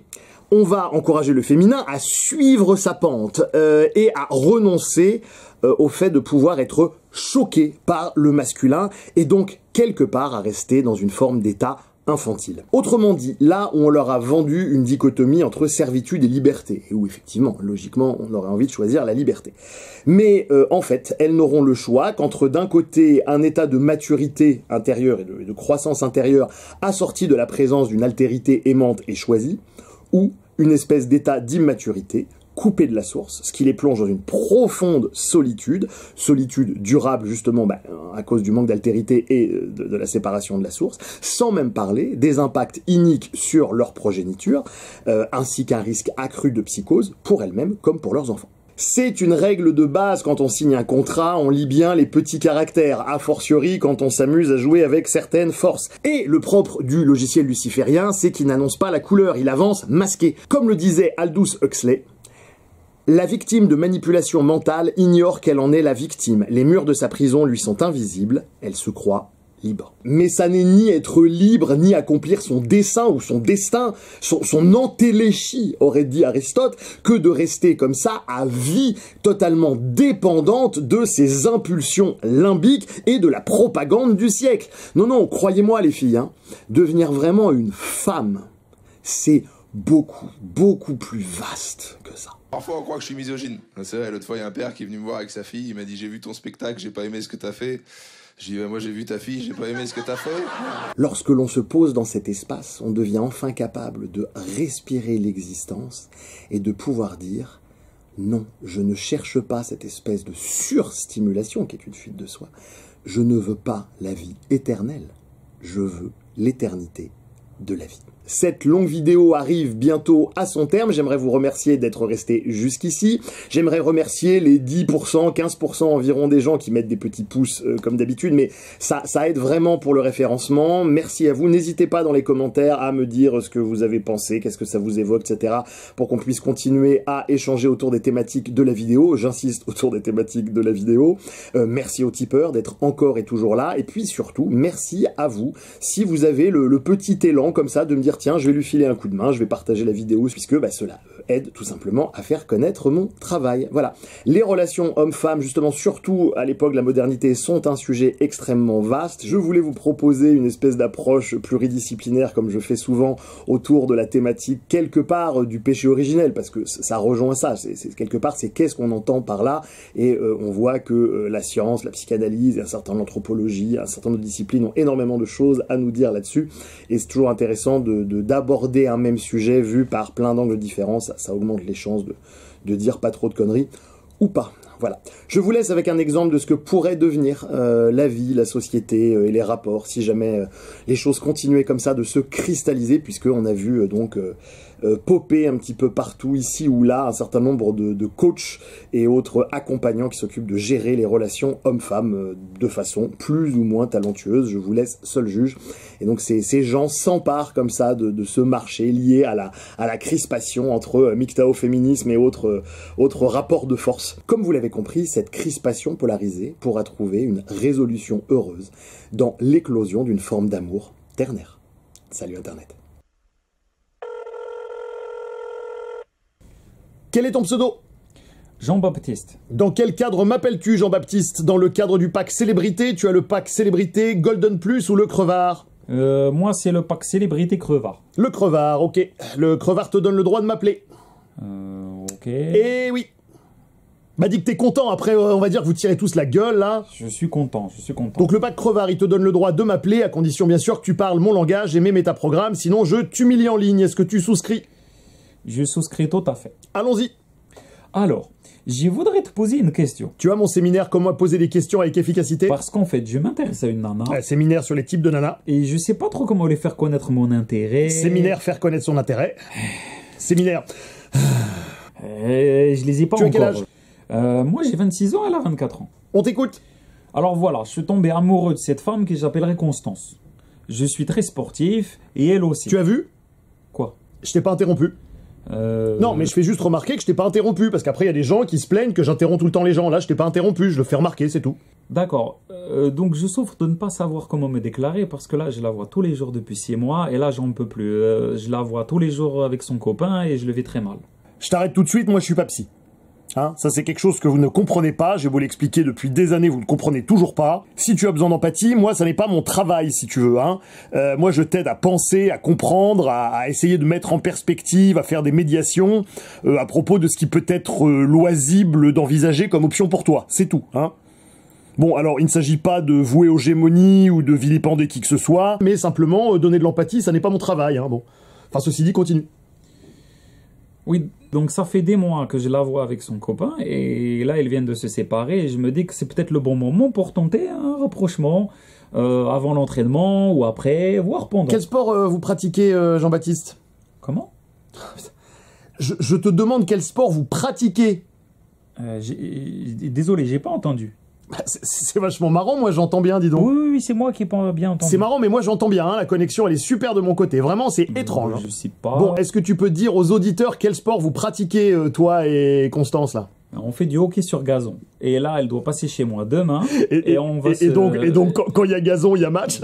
on va encourager le féminin à suivre sa pente et à renoncer au fait de pouvoir être choqué par le masculin et donc quelque part à rester dans une forme d'état infantile. Autrement dit, là où on leur a vendu une dichotomie entre servitude et liberté, et où effectivement, logiquement, on aurait envie de choisir la liberté. Mais en fait, elles n'auront le choix qu'entre d'un côté un état de maturité intérieure et de croissance intérieure assorti de la présence d'une altérité aimante et choisie, ou une espèce d'état d'immaturité coupé de la source, ce qui les plonge dans une profonde solitude durable justement à cause du manque d'altérité et de la séparation de la source, sans même parler des impacts iniques sur leur progéniture, ainsi qu'un risque accru de psychose pour elles-mêmes comme pour leurs enfants. C'est une règle de base quand on signe un contrat, on lit bien les petits caractères, a fortiori quand on s'amuse à jouer avec certaines forces. Et le propre du logiciel luciférien, c'est qu'il n'annonce pas la couleur, il avance masqué. Comme le disait Aldous Huxley, la victime de manipulation mentale ignore qu'elle en est la victime. Les murs de sa prison lui sont invisibles, elle se croit libre. Mais ça n'est ni être libre, ni accomplir son dessein ou son destin, son entéléchie, aurait dit Aristote, que de rester comme ça à vie, totalement dépendante de ses impulsions limbiques et de la propagande du siècle. Non, croyez-moi les filles, devenir vraiment une femme, c'est beaucoup plus vaste que ça. Parfois on croit que je suis misogyne. C'est vrai, l'autre fois il y a un père qui est venu me voir avec sa fille, il m'a dit j'ai vu ton spectacle, j'ai pas aimé ce que t'as fait. J'ai dit moi j'ai vu ta fille, j'ai pas aimé ce que t'as fait. Lorsque l'on se pose dans cet espace, on devient enfin capable de respirer l'existence et de pouvoir dire non, je ne cherche pas cette espèce de surstimulation qui est une fuite de soi. Je ne veux pas la vie éternelle, je veux l'éternité de la vie. Cette longue vidéo arrive bientôt à son terme. J'aimerais vous remercier d'être resté jusqu'ici. J'aimerais remercier les 10%, 15% environ des gens qui mettent des petits pouces comme d'habitude, mais ça aide vraiment pour le référencement. Merci à vous. N'hésitez pas dans les commentaires à me dire ce que vous avez pensé, qu'est-ce que ça vous évoque, etc. pour qu'on puisse continuer à échanger autour des thématiques de la vidéo. J'insiste, autour des thématiques de la vidéo. Merci aux tipeurs d'être encore et toujours là. Et puis surtout, merci à vous si vous avez le petit élan comme ça de me dire tiens, je vais lui filer un coup de main, je vais partager la vidéo, puisque cela aide tout simplement à faire connaître mon travail. Voilà. Les relations hommes-femmes, justement, surtout à l'époque de la modernité, sont un sujet extrêmement vaste. Je voulais vous proposer une espèce d'approche pluridisciplinaire, comme je fais souvent, autour de la thématique, quelque part, du péché originel, parce que ça rejoint ça. Quelque part, c'est qu'est-ce qu'on entend par là, et on voit que la science, la psychanalyse, et un certain nombre d'anthropologie, un certain nombre de disciplines ont énormément de choses à nous dire là-dessus, et c'est toujours intéressant d'aborder un même sujet vu par plein d'angles différents, ça augmente les chances de dire pas trop de conneries, ou pas. Voilà. Je vous laisse avec un exemple de ce que pourrait devenir la vie, la société et les rapports, si jamais les choses continuaient comme ça de se cristalliser, puisqu'on a vu popper un petit peu partout, ici ou là, un certain nombre de coachs et autres accompagnants qui s'occupent de gérer les relations hommes-femmes de façon plus ou moins talentueuse. Je vous laisse seul juge. Et donc ces gens s'emparent comme ça de ce marché lié à la crispation entre MGTOW, féminisme et autres rapports de force. Comme vous l'avez compris, cette crispation polarisée pourra trouver une résolution heureuse dans l'éclosion d'une forme d'amour ternaire. Salut Internet. Quel est ton pseudo? Jean-Baptiste. Dans quel cadre m'appelles-tu, Jean-Baptiste? Dans le cadre du pack célébrité, tu as le pack célébrité Golden Plus ou le crevard? Moi, c'est le pack célébrité crevard. Le crevard, ok. Le crevard te donne le droit de m'appeler. Ok. Eh oui. M'a dit que t'es content, après on va dire que vous tirez tous la gueule, là. Je suis content. Donc le pack crevard, il te donne le droit de m'appeler, à condition bien sûr que tu parles mon langage et mes métaprogrammes, sinon je t'humilie en ligne. Est-ce que tu souscris? Je souscris tout à fait. Allons-y. Alors, je voudrais te poser une question. Tu as mon séminaire Comment poser des questions avec efficacité? Parce qu'en fait, je m'intéresse à une nana. Un séminaire sur les types de nanas. Et je sais pas trop comment lui faire connaître mon intérêt. Séminaire faire connaître son intérêt. Séminaire. Je les ai pas encore. Tu as quel âge? Moi, j'ai 26 ans, elle a 24 ans. On t'écoute. Alors voilà, je suis tombé amoureux de cette femme que j'appellerai Constance. Je suis très sportif, et elle aussi. Tu as vu? Quoi? Je t'ai pas interrompu. Non, mais je fais juste remarquer que je t'ai pas interrompu, parce qu'après il y a des gens qui se plaignent que j'interromps tout le temps les gens. Là, je t'ai pas interrompu, je le fais remarquer, c'est tout. D'accord. Donc je souffre de ne pas savoir comment me déclarer, parce que là, je la vois tous les jours depuis 6 mois, et là, j'en peux plus. Je la vois tous les jours avec son copain, et je le vis très mal. Je t'arrête tout de suite, moi je suis pas psy. Hein, ça c'est quelque chose que vous ne comprenez pas, j'ai beau l'expliquer depuis des années, vous ne comprenez toujours pas. Si tu as besoin d'empathie, moi ça n'est pas mon travail si tu veux. Hein. Moi je t'aide à penser, à comprendre, à essayer de mettre en perspective, à faire des médiations à propos de ce qui peut être loisible d'envisager comme option pour toi, c'est tout. Hein. Bon, alors il ne s'agit pas de vouer aux gémonies ou de vilipender qui que ce soit, mais simplement donner de l'empathie, ça n'est pas mon travail. Hein, bon. Enfin ceci dit, continue. Oui, donc ça fait des mois que je la vois avec son copain, et là, ils viennent de se séparer, et je me dis que c'est peut-être le bon moment pour tenter un rapprochement, avant l'entraînement, ou après, voire pendant. Quel sport vous pratiquez, Jean-Baptiste? Comment? Je te demande quel sport vous pratiquez. Désolé, j'ai pas entendu. C'est vachement marrant, moi j'entends bien, dis donc. Oui, c'est moi qui ai pas bien entendu. C'est marrant, mais moi j'entends bien, hein, la connexion elle est super de mon côté. Vraiment, c'est étrange. Je sais pas. Bon, est-ce que tu peux dire aux auditeurs quel sport vous pratiquez, toi et Constance, là? On fait du hockey sur gazon. Et là, elle doit passer chez moi demain. Et on va donc, quand il y a gazon, il y a match.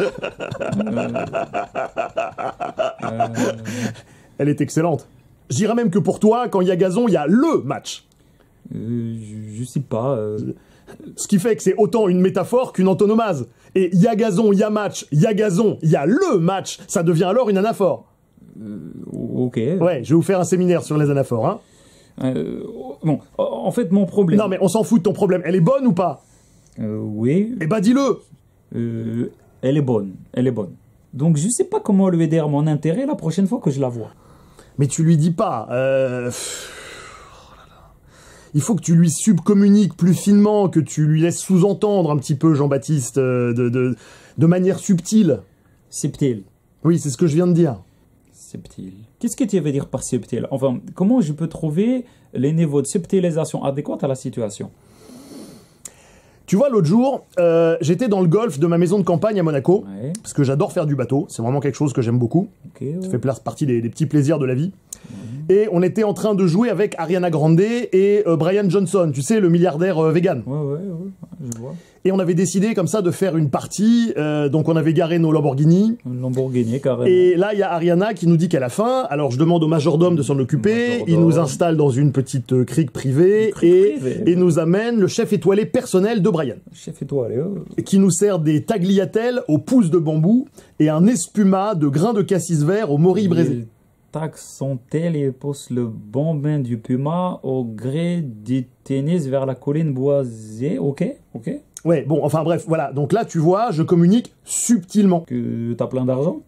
Elle est excellente. Je dirais même que pour toi, quand il y a gazon, il y a LE match. Je sais pas. Ce qui fait que c'est autant une métaphore qu'une antonomase. Et il y a gazon, il y a match, il y a gazon, il y a LE match. Ça devient alors une anaphore. Ok. Ouais, je vais vous faire un séminaire sur les anaphores, hein. Bon, en fait, mon problème... Non, mais on s'en fout de ton problème. Elle est bonne ou pas? Oui. Eh ben, dis-le. Elle est bonne. Elle est bonne. Donc, je sais pas comment lui aider à mon intérêt la prochaine fois que je la vois. Mais tu lui dis pas. Il faut que tu lui subcommuniques plus finement, que tu lui laisses sous-entendre un petit peu, Jean-Baptiste, de manière subtile. Subtile. Oui, c'est ce que je viens de dire. Subtil. Qu'est-ce que tu veux dire par subtil? Enfin, comment je peux trouver les niveaux de subtilisation adéquats à la situation? Tu vois, l'autre jour, j'étais dans le golfe de ma maison de campagne à Monaco, parce que j'adore faire du bateau, c'est vraiment quelque chose que j'aime beaucoup. Ça fait partie des petits plaisirs de la vie. Et on était en train de jouer avec Ariana Grande et Brian Johnson, tu sais, le milliardaire vegan. Ouais, je vois. Et on avait décidé comme ça de faire une partie, donc on avait garé nos Lamborghini. Un Lamborghini, carrément. Et là, il y a Ariana qui nous dit qu'elle a faim, alors je demande au majordome de s'en occuper, il nous installe dans une petite crique privée, et nous amène le chef étoilé personnel de Brian. Chef étoilé, qui nous sert des tagliatelles aux pousses de bambou et un espuma de grains de cassis vert au mori braisé. Taxe son tel et pousse le bon bain du puma au gré du tennis vers la colline boisée. Ok. Ouais, bon, enfin bref, voilà. Donc là, tu vois, je communique subtilement. Que t'as plein d'argent?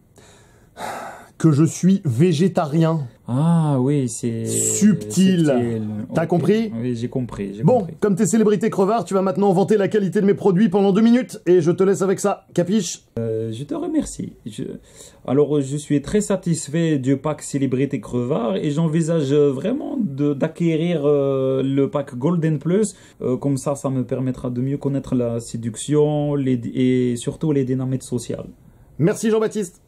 Que je suis végétarien. Ah oui, c'est... Subtil. T'as compris? Oui, j'ai compris. Bon, comme t'es célébrité crevard, tu vas maintenant vanter la qualité de mes produits pendant 2 minutes, et je te laisse avec ça. Capiche? Je te remercie. Alors, je suis très satisfait du pack célébrité crevard, et j'envisage vraiment d'acquérir le pack Golden Plus. Comme ça me permettra de mieux connaître la séduction et surtout les dynamiques sociales. Merci Jean-Baptiste.